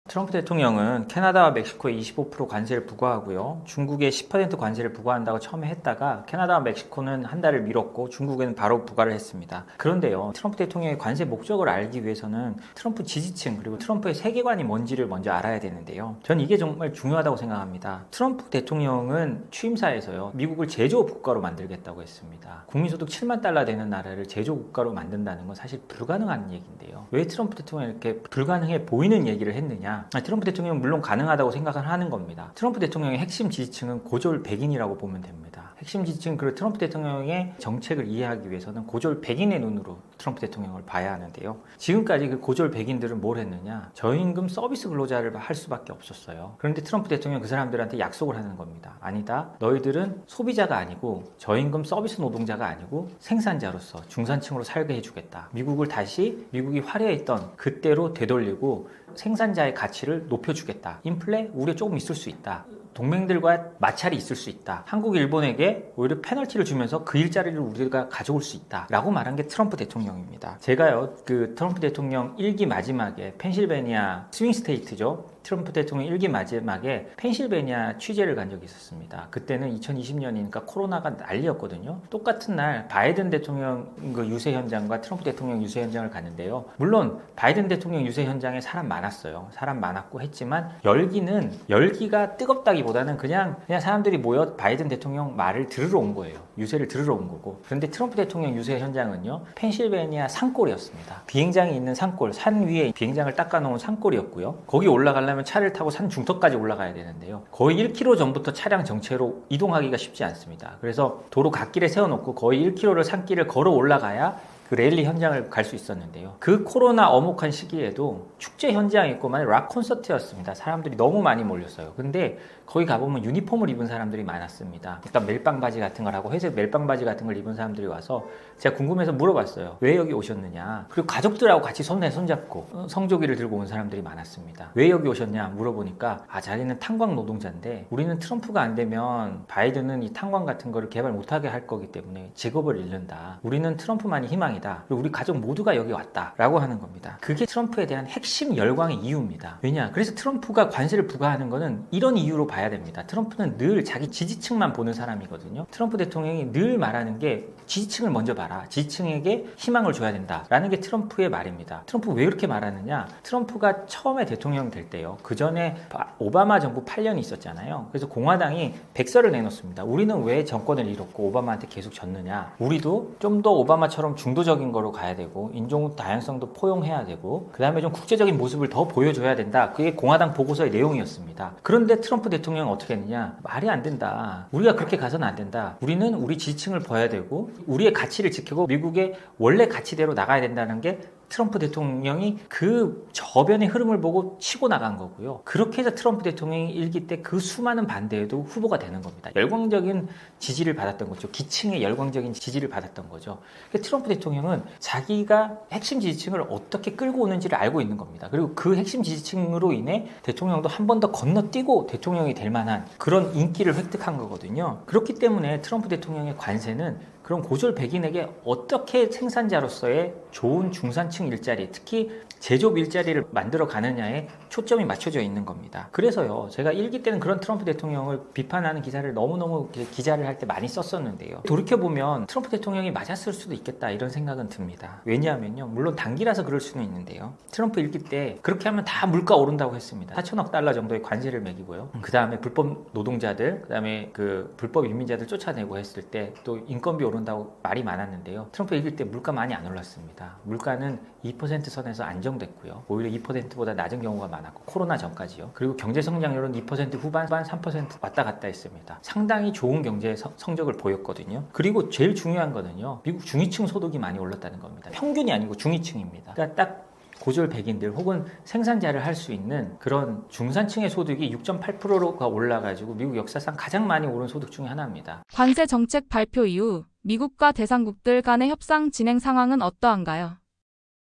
트럼프 대통령은 캐나다와 멕시코에 25% 관세를 부과하고요. 중국에 10% 관세를 부과한다고 처음에 했다가 캐나다와 멕시코는 한 달을 미뤘고 중국에는 바로 부과를 했습니다. 그런데요, 트럼프 대통령의 관세 목적을 알기 위해서는 트럼프 지지층 그리고 트럼프의 세계관이 뭔지를 먼저 알아야 되는데요. 전 이게 정말 중요하다고 생각합니다. 트럼프 대통령은 취임사에서요, 미국을 제조업 국가로 만들겠다고 했습니다. 국민소득 7만 달러 되는 나라를 제조업 국가로 만든다는 건 사실 불가능한 얘기인데요. 왜 트럼프 대통령이 이렇게 불가능해 보이는 얘기를 했느냐? 트럼프 대통령은 물론 가능하다고 생각을 하는 겁니다. 트럼프 대통령의 핵심 지지층은 고졸 백인이라고 보면 됩니다. 핵심 지지층, 그리고 트럼프 대통령의 정책을 이해하기 위해서는 고졸 백인의 눈으로 트럼프 대통령을 봐야 하는데요. 지금까지 그 고졸 백인들은 뭘 했느냐? 저임금 서비스 근로자를 할 수밖에 없었어요. 그런데 트럼프 대통령은 그 사람들한테 약속을 하는 겁니다. 아니다. 너희들은 소비자가 아니고 저임금 서비스 노동자가 아니고 생산자로서 중산층으로 살게 해주겠다. 미국이 화려했던 그때로 되돌리고 생산자의 가치를 높여주겠다. 인플레 우려 조금 있을 수 있다. 동맹들과 마찰이 있을 수 있다. 한국, 일본에게 오히려 페널티를 주면서 그 일자리를 우리가 가져올 수 있다. 라고 말한 게 트럼프 대통령입니다. 제가요, 그 트럼프 대통령 1기 마지막에 펜실베니아 스윙 스테이트죠. 트럼프 대통령 1기 마지막에 펜실베니아 취재를 간 적이 있었습니다. 그때는 2020년이니까 코로나가 난리였거든요. 똑같은 날 바이든 대통령 그 유세 현장과 트럼프 대통령 유세 현장을 갔는데요. 물론 바이든 대통령 유세 현장에 사람 많았어요. 사람 많았고 했지만 열기가 뜨겁다기보다는 그냥 사람들이 모여 바이든 대통령 말을 들으러 온 거예요. 유세를 들으러 온 거고. 그런데 트럼프 대통령 유세 현장은요, 펜실베니아 산골이었습니다. 비행장이 있는 산골, 산 위에 비행장을 닦아놓은 산골이었고요. 거기 올라가려면 차를 타고 산 중턱까지 올라가야 되는데요. 거의 1km 전부터 차량 정체로 이동하기가 쉽지 않습니다. 그래서 도로 갓길에 세워놓고 거의 1km를 산길을 걸어 올라가야 그 랠리 현장을 갈 수 있었는데요. 그 코로나 어목한 시기에도 축제 현장이었고만 락 콘서트였습니다. 사람들이 너무 많이 몰렸어요. 근데 거기 가보면 유니폼을 입은 사람들이 많았습니다. 그러니까 멜빵 바지 같은 걸 하고 회색 멜빵 바지 같은 걸 입은 사람들이 와서 제가 궁금해서 물어봤어요. 왜 여기 오셨느냐? 그리고 가족들하고 같이 손에 손잡고 성조기를 들고 온 사람들이 많았습니다. 왜 여기 오셨냐 물어보니까 자기는 탄광 노동자인데 우리는 트럼프가 안 되면 바이든은 이 탄광 같은 거를 개발 못하게 할 거기 때문에 직업을 잃는다. 우리는 트럼프만이 희망이다. 그리고 우리 가족 모두가 여기 왔다. 라고 하는 겁니다. 그게 트럼프에 대한 핵심 열광의 이유입니다. 왜냐? 그래서 트럼프가 관세를 부과하는 거는 이런 이유로 봐야 됩니다. 트럼프는 늘 자기 지지층만 보는 사람이거든요. 트럼프 대통령이 늘 말하는 게 지지층을 먼저 봐라. 지지층에게 희망을 줘야 된다. 라는 게 트럼프의 말입니다. 트럼프 왜 이렇게 말하느냐? 트럼프가 처음에 대통령 될 때요. 그 전에 오바마 정부 8년이 있었잖아요. 그래서 공화당이 백서를 내놓습니다. 우리는 왜 정권을 잃었고 오바마한테 계속 졌느냐? 우리도 좀 더 오바마처럼 중도적인 거로 가야 되고 인종 다양성도 포용해야 되고 그 다음에 좀 국제적인 모습을 더 보여줘야 된다. 그게 공화당 보고서의 내용이었습니다. 그런데 트럼프 대통령은 어떻게 했느냐? 말이 안 된다. 우리가 그렇게 가서는 안 된다. 우리는 우리 지지층을 봐야 되고 우리의 가치를 지키고 미국의 원래 가치대로 나가야 된다는 게 트럼프 대통령이 그 저변의 흐름을 보고 치고 나간 거고요. 그렇게 해서 트럼프 대통령이 일기 때 그 수많은 반대에도 후보가 되는 겁니다. 열광적인 지지를 받았던 거죠. 기층의 열광적인 지지를 받았던 거죠. 트럼프 대통령은 자기가 핵심 지지층을 어떻게 끌고 오는지를 알고 있는 겁니다. 그리고 그 핵심 지지층으로 인해 대통령도 한 번 더 건너뛰고 대통령이 될 만한 그런 인기를 획득한 거거든요. 그렇기 때문에 트럼프 대통령의 관세는 그럼 고졸 백인에게 어떻게 생산자로서의 좋은 중산층 일자리, 특히 제조업 일자리를 만들어 가느냐에 초점이 맞춰져 있는 겁니다. 그래서요, 제가 1기 때는 그런 트럼프 대통령을 비판하는 기사를 너무너무 기자를 할 때 많이 썼었는데요. 돌이켜보면 트럼프 대통령이 맞았을 수도 있겠다 이런 생각은 듭니다. 왜냐하면요, 물론 단기라서 그럴 수는 있는데요. 트럼프 1기 때 그렇게 하면 다 물가 오른다고 했습니다. 4천억 달러 정도의 관세를 매기고요. 그 다음에 불법 노동자들, 그 다음에 그 불법 이민자들 쫓아내고 했을 때 또 인건비 오른다 오른다고 말이 많았는데요. 트럼프 이길 때 물가 많이 안 올랐습니다. 물가는 2% 선에서 안정됐고요. 오히려 2%보다 낮은 경우가 많았고 코로나 전까지요. 그리고 경제 성장률은 2% 후반 3% 왔다 갔다 했습니다. 상당히 좋은 경제 성적을 보였거든요. 그리고 제일 중요한 거는요. 미국 중위층 소득이 많이 올랐다는 겁니다. 평균이 아니고 중위층입니다. 그러니까 딱 고졸 백인들 혹은 생산자를 할 수 있는 그런 중산층의 소득이 6.8%가 올라가지고 미국 역사상 가장 많이 오른 소득 중에 하나입니다. 관세 정책 발표 이후 미국과 대상국들 간의 협상 진행 상황은 어떠한가요?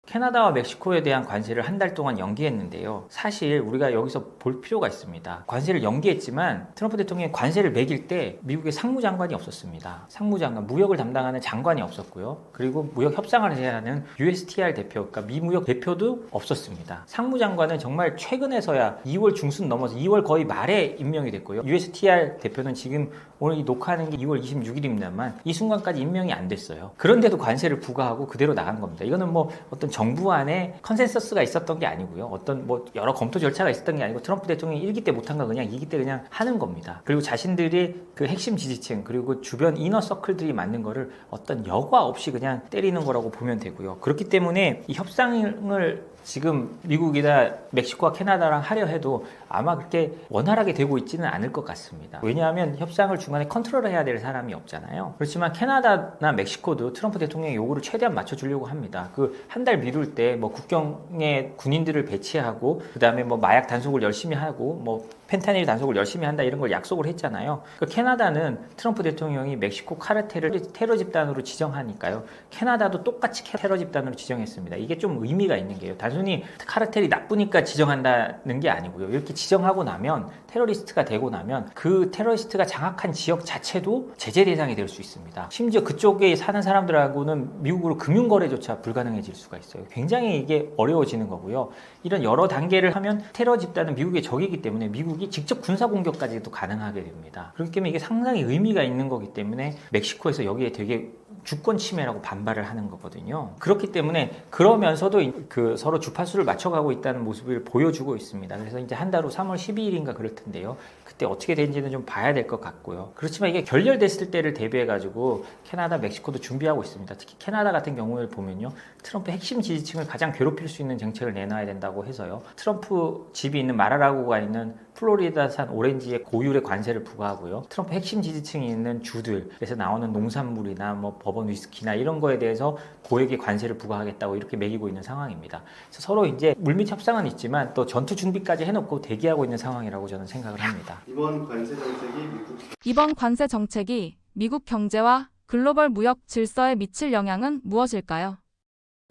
캐나다와 멕시코에 대한 관세를 한 달 동안 연기했는데요. 사실 우리가 여기서 볼 필요가 있습니다. 관세를 연기했지만 트럼프 대통령이 관세를 매길 때 미국의 상무장관이 없었습니다. 상무장관, 무역을 담당하는 장관이 없었고요. 그리고 무역 협상을 해야 하는 USTR 대표, 그러니까 미무역 대표도 없었습니다. 상무장관은 정말 최근에서야 2월 중순 넘어서 2월 거의 말에 임명이 됐고요. USTR 대표는 지금 오늘 이 녹화하는 게 2월 26일입니다만 이 순간까지 임명이 안 됐어요. 그런데도 관세를 부과하고 그대로 나간 겁니다. 이거는 뭐 어떤 정부 안에 컨센서스가 있었던 게 아니고요. 어떤 뭐 여러 검토 절차가 있었던 게 아니고 트럼프 대통령이 1기 때 못한 거 그냥 2기 때 그냥 하는 겁니다. 그리고 자신들이 그 핵심 지지층 그리고 주변 이너 서클들이 맞는 거를 어떤 여과 없이 그냥 때리는 거라고 보면 되고요. 그렇기 때문에 이 협상을 지금 미국이나 멕시코와 캐나다랑 하려 해도 아마 그렇게 원활하게 되고 있지는 않을 것 같습니다. 왜냐하면 협상을 중간에 컨트롤해야 될 사람이 없잖아요. 그렇지만 캐나다나 멕시코도 트럼프 대통령의 요구를 최대한 맞춰주려고 합니다. 그 한 달 미룰 때 뭐 국경에 군인들을 배치하고 그다음에 뭐 마약 단속을 열심히 하고 뭐 펜타닐 단속을 열심히 한다 이런 걸 약속을 했잖아요. 그러니까 캐나다는 트럼프 대통령이 멕시코 카르텔을 테러 집단으로 지정하니까요. 캐나다도 똑같이 테러 집단으로 지정했습니다. 이게 좀 의미가 있는 게요. 단순히 카르텔이 나쁘니까 지정한다는 게 아니고요. 이렇게 지정하고 나면 테러리스트가 되고 나면 그 테러리스트가 장악한 지역 자체도 제재 대상이 될 수 있습니다. 심지어 그쪽에 사는 사람들하고는 미국으로 금융거래조차 불가능해질 수가 있어요. 굉장히 이게 어려워지는 거고요. 이런 여러 단계를 하면 테러 집단은 미국의 적이기 때문에 미국이 직접 군사 공격까지도 가능하게 됩니다. 그렇기 때문에 이게 상당히 의미가 있는 거기 때문에 멕시코에서 여기에 되게 주권 침해라고 반발을 하는 거거든요. 그렇기 때문에 그러면서도 그 서로 주파수를 맞춰가고 있다는 모습을 보여주고 있습니다. 그래서 이제 한 달 후 3월 12일인가 그럴 텐데요. 그때 어떻게 되는지는 좀 봐야 될 것 같고요. 그렇지만 이게 결렬됐을 때를 대비해가지고 캐나다, 멕시코도 준비하고 있습니다. 특히 캐나다 같은 경우를 보면요. 트럼프 핵심 지지층을 가장 괴롭힐 수 있는 정책을 내놔야 된다고 해서요. 트럼프 집이 있는 마라라고가 있는 플로리다산 오렌지의 고율의 관세를 부과하고요. 트럼프 핵심 지지층이 있는 주들에서 나오는 농산물이나 뭐 버번 위스키나 이런 거에 대해서 고액의 관세를 부과하겠다고 이렇게 매기고 있는 상황입니다. 그래서 서로 이제 물밑 협상은 있지만 또 전투 준비까지 해놓고 대기하고 있는 상황이라고 저는 생각을 합니다. 이번 관세 정책이 미국 경제와 글로벌 무역 질서에 미칠 영향은 무엇일까요?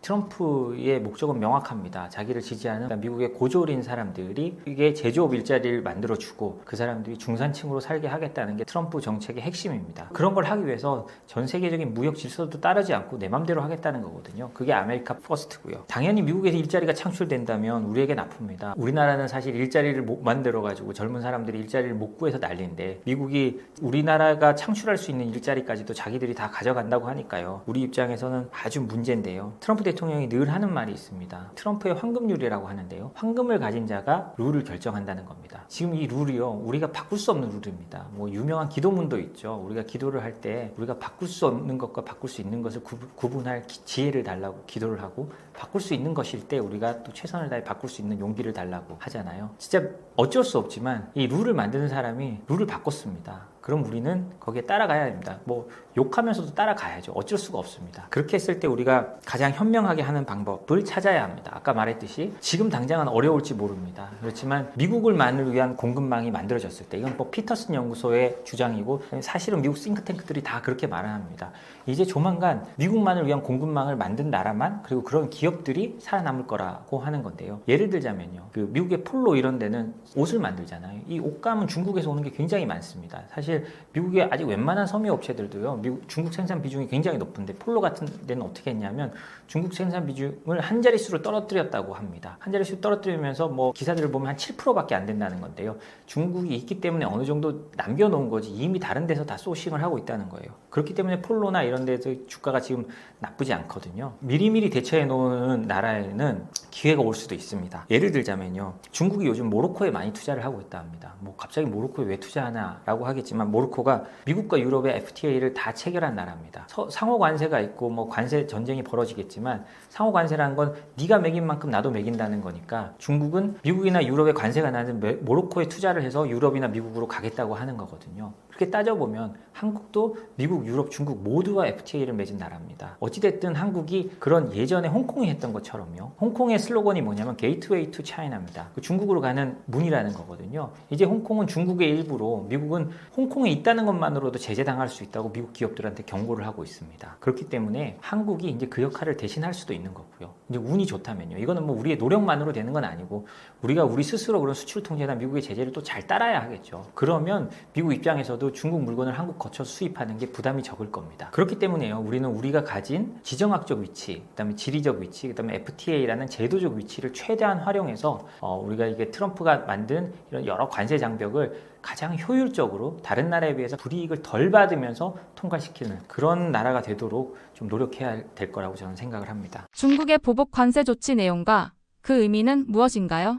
트럼프의 목적은 명확합니다. 자기를 지지하는 미국의 고졸인 사람들이 이게 제조업 일자리를 만들어주고 그 사람들이 중산층으로 살게 하겠다는 게 트럼프 정책의 핵심입니다. 그런 걸 하기 위해서 전 세계적인 무역 질서도 따르지 않고 내 맘대로 하겠다는 거거든요. 그게 아메리카 퍼스트고요. 당연히 미국에서 일자리가 창출된다면 우리에겐 아픕니다. 우리나라는 사실 일자리를 못 만들어가지고 젊은 사람들이 일자리를 못 구해서 난리인데 미국이 우리나라가 창출할 수 있는 일자리까지도 자기들이 다 가져간다고 하니까요. 우리 입장에서는 아주 문제인데요. 트럼프 대통령이 늘 하는 말이 있습니다. 트럼프의 황금률이라고 하는데요. 황금을 가진 자가 룰을 결정한다는 겁니다. 지금 이 룰이요. 우리가 바꿀 수 없는 룰입니다. 뭐 유명한 기도문도 있죠. 우리가 기도를 할 때 우리가 바꿀 수 없는 것과 바꿀 수 있는 것을 구분할 지혜를 달라고 기도를 하고 바꿀 수 있는 것일 때 우리가 또 최선을 다해 바꿀 수 있는 용기를 달라고 하잖아요. 진짜 어쩔 수 없지만 이 룰을 만드는 사람이 룰을 바꿨습니다. 그럼 우리는 거기에 따라가야 됩니다. 뭐 욕하면서도 따라가야죠. 어쩔 수가 없습니다. 그렇게 했을 때 우리가 가장 현명하게 하는 방법을 찾아야 합니다. 아까 말했듯이 지금 당장은 어려울지 모릅니다. 그렇지만 미국을만을 위한 공급망이 만들어졌을 때 이건 뭐 피터슨 연구소의 주장이고 사실은 미국 싱크탱크들이 다 그렇게 말합니다. 이제 조만간 미국만을 위한 공급망을 만든 나라만 그리고 그런 기업들이 살아남을 거라고 하는 건데요. 예를 들자면요. 그 미국의 폴로 이런 데는 옷을 만들잖아요. 이 옷감은 중국에서 오는 게 굉장히 많습니다. 사실 미국의 아직 웬만한 섬유 업체들도요. 중국 생산 비중이 굉장히 높은데 폴로 같은 데는 어떻게 했냐면 중국 생산 비중을 한 자릿수로 떨어뜨렸다고 합니다. 한 자릿수 떨어뜨리면서 뭐 기사들을 보면 한 7%밖에 안 된다는 건데요. 중국이 있기 때문에 어느 정도 남겨놓은 거지 이미 다른 데서 다 소싱을 하고 있다는 거예요. 그렇기 때문에 폴로나 이런 데서 주가가 지금 나쁘지 않거든요. 미리미리 대처해 놓은 나라에는 기회가 올 수도 있습니다. 예를 들자면요. 중국이 요즘 모로코에 많이 투자를 하고 있다 합니다. 뭐 갑자기 모로코에 왜 투자하나라고 하겠지만 유명한 모로코가 미국과 유럽의 FTA를 다 체결한 나라입니다. 상호 관세가 있고 뭐 관세 전쟁이 벌어지겠지만 상호 관세라는 건 네가 매긴 만큼 나도 매긴다는 거니까 중국은 미국이나 유럽의 관세가 나는 모로코에 투자를 해서 유럽이나 미국으로 가겠다고 하는 거거든요. 그렇게 따져보면 한국도 미국, 유럽, 중국 모두와 FTA를 맺은 나라입니다. 어찌됐든 한국이 그런 예전에 홍콩이 했던 것처럼요. 홍콩의 슬로건이 뭐냐면 게이트웨이 투 차이나입니다. 중국으로 가는 문이라는 거거든요. 이제 홍콩은 중국의 일부로 미국은 홍콩에 있다는 것만으로도 제재당할 수 있다고 미국 기업들한테 경고를 하고 있습니다. 그렇기 때문에 한국이 이제 그 역할을 대신할 수도 있는 거고요. 이제 운이 좋다면요. 이거는 뭐 우리의 노력만으로 되는 건 아니고 우리가 우리 스스로 그런 수출 통제나 미국의 제재를 또 잘 따라야 하겠죠. 그러면 미국 입장에서도 중국 물건을 한국 거쳐서 수입하는 게 부담이 적을 겁니다. 그렇기 때문에요. 우리는 우리가 가진 지정학적 위치, 그다음에 지리적 위치, 그다음에 FTA라는 제도적 위치를 최대한 활용해서 우리가 이게 트럼프가 만든 이런 여러 관세 장벽을 가장 효율적으로 다른 나라에 비해서 불이익을 덜 받으면서 통과시키는 그런 나라가 되도록 좀 노력해야 될 거라고 저는 생각을 합니다. 중국의 보복 관세 조치 내용과 그 의미는 무엇인가요?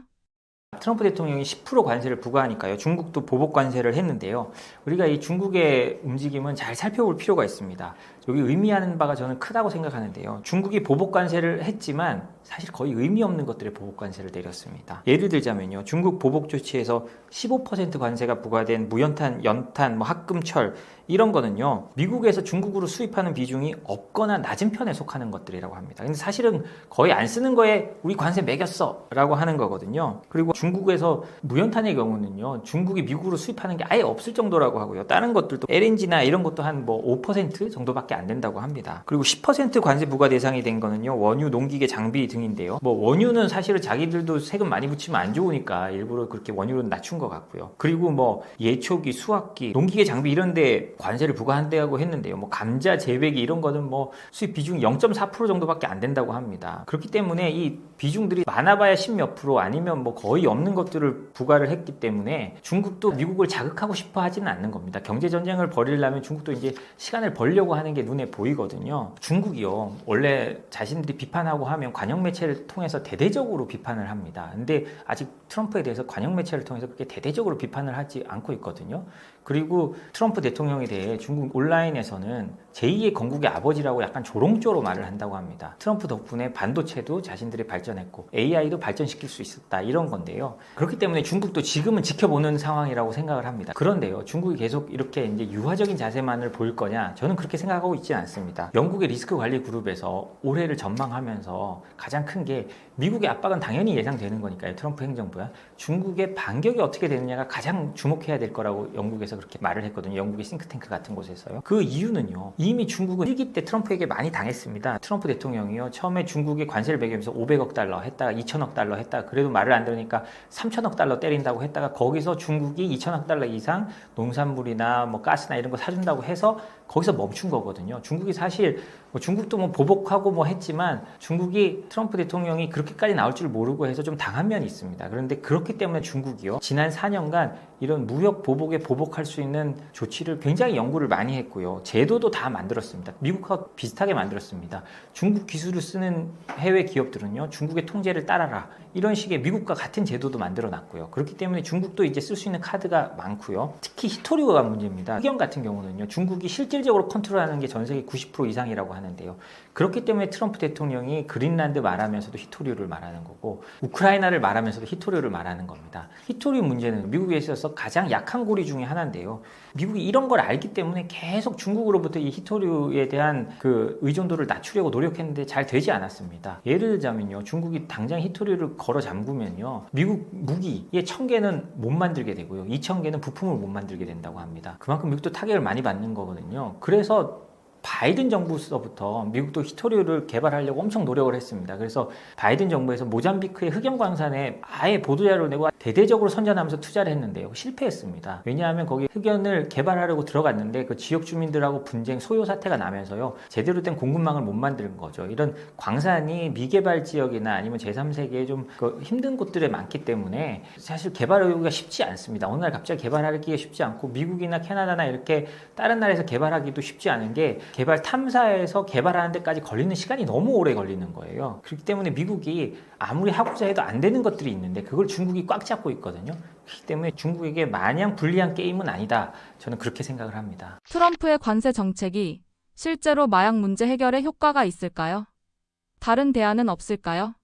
트럼프 대통령이 10% 관세를 부과하니까요. 중국도 보복 관세를 했는데요. 우리가 이 중국의 움직임은 잘 살펴볼 필요가 있습니다. 여기 의미하는 바가 저는 크다고 생각하는데요. 중국이 보복 관세를 했지만 사실 거의 의미 없는 것들에 보복 관세를 내렸습니다. 예를 들자면요. 중국 보복 조치에서 15% 관세가 부과된 무연탄, 연탄, 합금, 철 이런 거는요. 미국에서 중국으로 수입하는 비중이 없거나 낮은 편에 속하는 것들이라고 합니다. 근데 사실은 거의 안 쓰는 거에 우리 관세 매겼어 라고 하는 거거든요. 그리고 중국에서 무연탄의 경우는요. 중국이 미국으로 수입하는 게 아예 없을 정도라고 하고요. 다른 것들도 LNG나 이런 것도 한 5% 정도밖에 안 된다고 합니다. 그리고 10% 관세 부과 대상이 된 거는요. 원유, 농기계, 장비 등인데요. 원유는 사실은 자기들도 세금 많이 붙이면 안 좋으니까 일부러 그렇게 원유를 낮춘 것 같고요. 그리고 예초기, 수확기, 농기계, 장비 이런 데 관세를 부과한다고 했는데요. 감자, 재배기 이런 거는 수입 비중이 0.4% 정도밖에 안 된다고 합니다. 그렇기 때문에 이 비중들이 많아봐야 10몇 프로 아니면 거의 없는 것들을 부과를 했기 때문에 중국도 미국을 자극하고 싶어 하지는 않는 겁니다. 경제 전쟁을 벌이려면 중국도 이제 시간을 벌려고 하는 게 눈에 보이거든요. 중국이요. 원래 자신들이 비판하고 하면 관영 매체를 통해서 대대적으로 비판을 합니다. 근데 아직 트럼프에 대해서 관영 매체를 통해서 그렇게 대대적으로 비판을 하지 않고 있거든요. 그리고 트럼프 대통령에 대해 중국 온라인에서는 제2의 건국의 아버지라고 약간 조롱조로 말을 한다고 합니다. 트럼프 덕분에 반도체도 자신들이 발전했고 AI도 발전시킬 수 있었다 이런 건데요. 그렇기 때문에 중국도 지금은 지켜보는 상황이라고 생각을 합니다. 그런데요. 중국이 계속 이렇게 이제 유화적인 자세만을 보일 거냐? 저는 그렇게 생각하고 있지 않습니다. 영국의 리스크 관리 그룹에서 올해를 전망하면서 가장 큰 게 미국의 압박은 당연히 예상되는 거니까요. 트럼프 행정부야. 중국의 반격이 어떻게 되느냐가 가장 주목해야 될 거라고 영국에서 그렇게 말을 했거든요. 영국의 싱크탱크 같은 곳에서요. 그 이유는요. 이미 중국은 1기 때 트럼프에게 많이 당했습니다. 트럼프 대통령이요. 처음에 중국에 관세를 매기면서 500억 달러 했다가 2천억 달러 했다가 그래도 말을 안 들으니까 3천억 달러 때린다고 했다가 거기서 중국이 2천억 달러 이상 농산물이나 가스나 이런 거 사준다고 해서 거기서 멈춘 거거든요. 중국이 사실 중국도 보복하고 했지만 중국이 트럼프 대통령이 그렇게까지 나올 줄 모르고 해서 좀 당한 면이 있습니다. 그런데 그렇기 때문에 중국이요. 지난 4년간 이런 무역 보복에 보복할 수 있는 조치를 굉장히 연구를 많이 했고요. 제도도 다 만들었습니다. 미국과 비슷하게 만들었습니다. 중국 기술을 쓰는 해외 기업들은요. 중국의 통제를 따라라. 이런 식의 미국과 같은 제도도 만들어 놨고요. 그렇기 때문에 중국도 이제 쓸 수 있는 카드가 많고요. 특히 히토리오가 문제입니다. 흑연 같은 경우는요. 중국이 실질적으로 컨트롤하는 게 전 세계 90% 이상이라고 하는데요. 그렇기 때문에 트럼프 대통령이 그린란드 말하면서도 히토리오를 말하는 거고 우크라이나를 말하면서도 히토리오를 말하는 겁니다. 히토리오 문제는 미국에 있어서 가장 약한 고리 중에 하나인데요. 미국이 이런 걸 알기 때문에 계속 중국으로부터 이 히토리오에 대한 그 의존도를 낮추려고 노력했는데 잘 되지 않았습니다. 예를 들자면요. 중국이 당장 히토리오를 걸어 잠그면요. 미국 무기의 1000개는 못 만들게 되고요. 2000개는 부품을 못 만들게 된다고 합니다. 그만큼 미국도 타격을 많이 받는 거거든요. 그래서 바이든 정부서부터 미국도 히토리오를 개발하려고 엄청 노력을 했습니다. 그래서 바이든 정부에서 모잠비크의 흑연 광산에 아예 보도자료를 내고 대대적으로 선전하면서 투자를 했는데요. 실패했습니다. 왜냐하면 거기 흑연을 개발하려고 들어갔는데 그 지역 주민들하고 분쟁, 소요 사태가 나면서요. 제대로 된 공급망을 못 만드는 거죠. 이런 광산이 미개발 지역이나 아니면 제3세계에 좀 힘든 곳들에 많기 때문에 사실 개발하기가 쉽지 않습니다. 어느 날 갑자기 개발하기가 쉽지 않고 미국이나 캐나다나 이렇게 다른 나라에서 개발하기도 쉽지 않은 게 개발 탐사에서 개발하는 데까지 걸리는 시간이 너무 오래 걸리는 거예요. 그렇기 때문에 미국이 아무리 하고자 해도 안 되는 것들이 있는데 그걸 중국이 꽉 잡고 있거든요. 그렇기 때문에 중국에게 마냥 불리한 게임은 아니다. 저는 그렇게 생각을 합니다. 트럼프의 관세 정책이 실제로 마약 문제 해결에 효과가 있을까요? 다른 대안은 없을까요?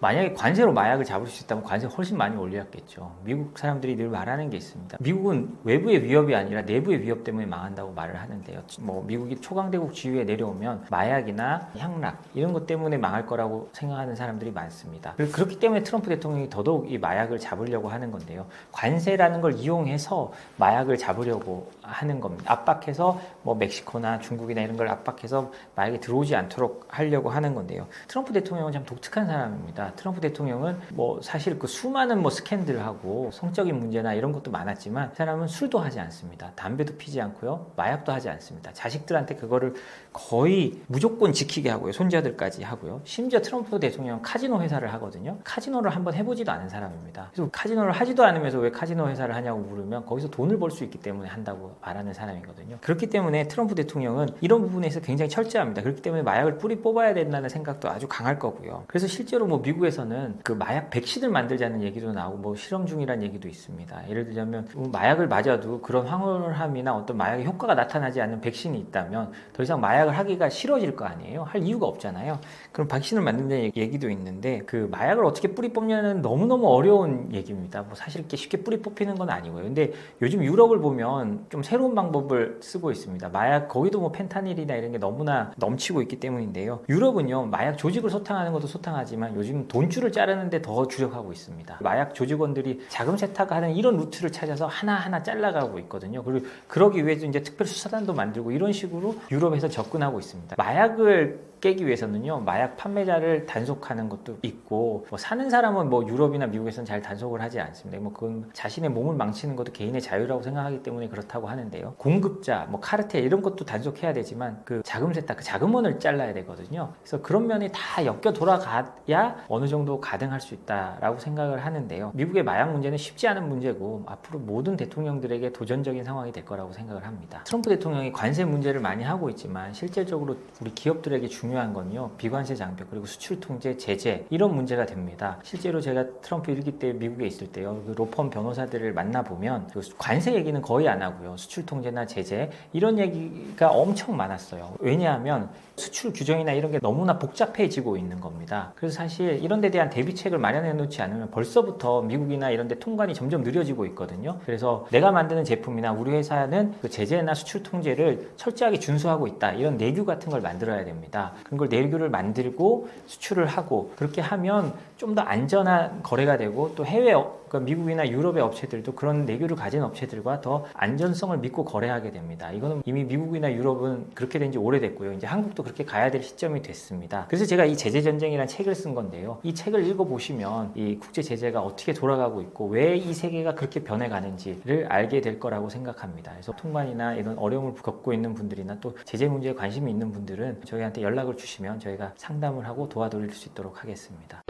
만약에 관세로 마약을 잡을 수 있다면 관세 훨씬 많이 올렸겠죠. 미국 사람들이 늘 말하는 게 있습니다. 미국은 외부의 위협이 아니라 내부의 위협 때문에 망한다고 말을 하는데요. 뭐 미국이 초강대국 지위에 내려오면 마약이나 향락 이런 것 때문에 망할 거라고 생각하는 사람들이 많습니다. 그렇기 때문에 트럼프 대통령이 더더욱 이 마약을 잡으려고 하는 건데요. 관세라는 걸 이용해서 마약을 잡으려고 하는 겁니다. 압박해서 뭐 멕시코나 중국이나 이런 걸 압박해서 마약이 들어오지 않도록 하려고 하는 건데요. 트럼프 대통령은 참 독특한 사람입니다. 트럼프 대통령은 뭐 사실 그 수많은 뭐 스캔들하고 성적인 문제나 이런 것도 많았지만 그 사람은 술도 하지 않습니다. 담배도 피지 않고요. 마약도 하지 않습니다. 자식들한테 그거를 거의 무조건 지키게 하고요. 손자들까지 하고요. 심지어 트럼프 대통령은 카지노 회사를 하거든요. 카지노를 한번 해보지도 않은 사람입니다. 그래서 카지노를 하지도 않으면서 왜 카지노 회사를 하냐고 물으면 거기서 돈을 벌 수 있기 때문에 한다고 말하는 사람이거든요. 그렇기 때문에 트럼프 대통령은 이런 부분에서 굉장히 철저합니다. 그렇기 때문에 마약을 뿌리 뽑아야 된다는 생각도 아주 강할 거고요. 그래서 실제로 뭐 미국에서는 그 마약 백신을 만들자는 얘기도 나오고 뭐 실험 중이라는 얘기도 있습니다. 예를 들자면 마약을 맞아도 그런 황홀함이나 어떤 마약의 효과가 나타나지 않는 백신이 있다면 더 이상 마약을 하기가 싫어질 거 아니에요. 할 이유가 없잖아요. 그럼 백신을 만든다는 얘기도 있는데 그 마약을 어떻게 뿌리 뽑냐는 너무너무 어려운 얘기입니다. 뭐 사실 이렇게 쉽게 뿌리 뽑히는 건 아니고요. 근데 요즘 유럽을 보면 좀 새로운 방법을 쓰고 있습니다. 마약 거기도 뭐 펜타닐이나 이런 게 너무나 넘치고 있기 때문인데요. 유럽은요 마약 조직을 소탕하는 것도 소탕하지만 요즘 돈줄을 자르는데 더 주력하고 있습니다. 마약 조직원들이 자금 세탁하는 이런 루트를 찾아서 하나하나 잘라가고 있거든요. 그리고 그러기 위해서 이제 특별수사단도 만들고 이런 식으로 유럽에서 접근하고 있습니다. 마약을 깨기 위해서는요 마약 판매자를 단속하는 것도 있고 뭐 사는 사람은 뭐 유럽이나 미국에서는 잘 단속을 하지 않습니다. 뭐 그건 자신의 몸을 망치는 것도 개인의 자유라고 생각하기 때문에 그렇다고 하는데요. 공급자, 뭐 카르텔 이런 것도 단속해야 되지만 그 자금 세탁, 그 자금원을 잘라야 되거든요. 그래서 그런 면이 다 엮여 돌아가야 어느 정도 가등할 수 있다라고 생각을 하는데요. 미국의 마약 문제는 쉽지 않은 문제고 앞으로 모든 대통령들에게 도전적인 상황이 될 거라고 생각을 합니다. 트럼프 대통령이 관세 문제를 많이 하고 있지만 실질적으로 우리 기업들에게 중요한 건요. 비관세 장벽 그리고 수출 통제 제재 이런 문제가 됩니다. 실제로 제가 트럼프 1기 때 미국에 있을 때요. 그 로펌 변호사들을 만나보면 그 관세 얘기는 거의 안 하고요. 수출 통제나 제재 이런 얘기가 엄청 많았어요. 왜냐하면 수출 규정이나 이런 게 너무나 복잡해지고 있는 겁니다. 그래서 사실 이런 데 대한 대비책을 마련해 놓지 않으면 벌써부터 미국이나 이런 데 통관이 점점 느려지고 있거든요. 그래서 내가 만드는 제품이나 우리 회사는 그 제재나 수출 통제를 철저하게 준수하고 있다. 이런 내규 같은 걸 만들어야 됩니다. 그런 걸 내규를 만들고 수출을 하고 그렇게 하면 좀 더 안전한 거래가 되고 또 해외 그러니까 미국이나 유럽의 업체들도 그런 내규를 가진 업체들과 더 안전성을 믿고 거래하게 됩니다. 이거는 이미 미국이나 유럽은 그렇게 된 지 오래됐고요. 이제 한국도 그렇게 가야 될 시점이 됐습니다. 그래서 제가 이 제재전쟁이라는 책을 쓴 건데요. 이 책을 읽어보시면 이 국제 제재가 어떻게 돌아가고 있고 왜 이 세계가 그렇게 변해가는지를 알게 될 거라고 생각합니다. 그래서 통관이나 이런 어려움을 겪고 있는 분들이나 또 제재 문제에 관심이 있는 분들은 저희한테 연락을 주시면 저희가 상담을 하고 도와드릴 수 있도록 하겠습니다.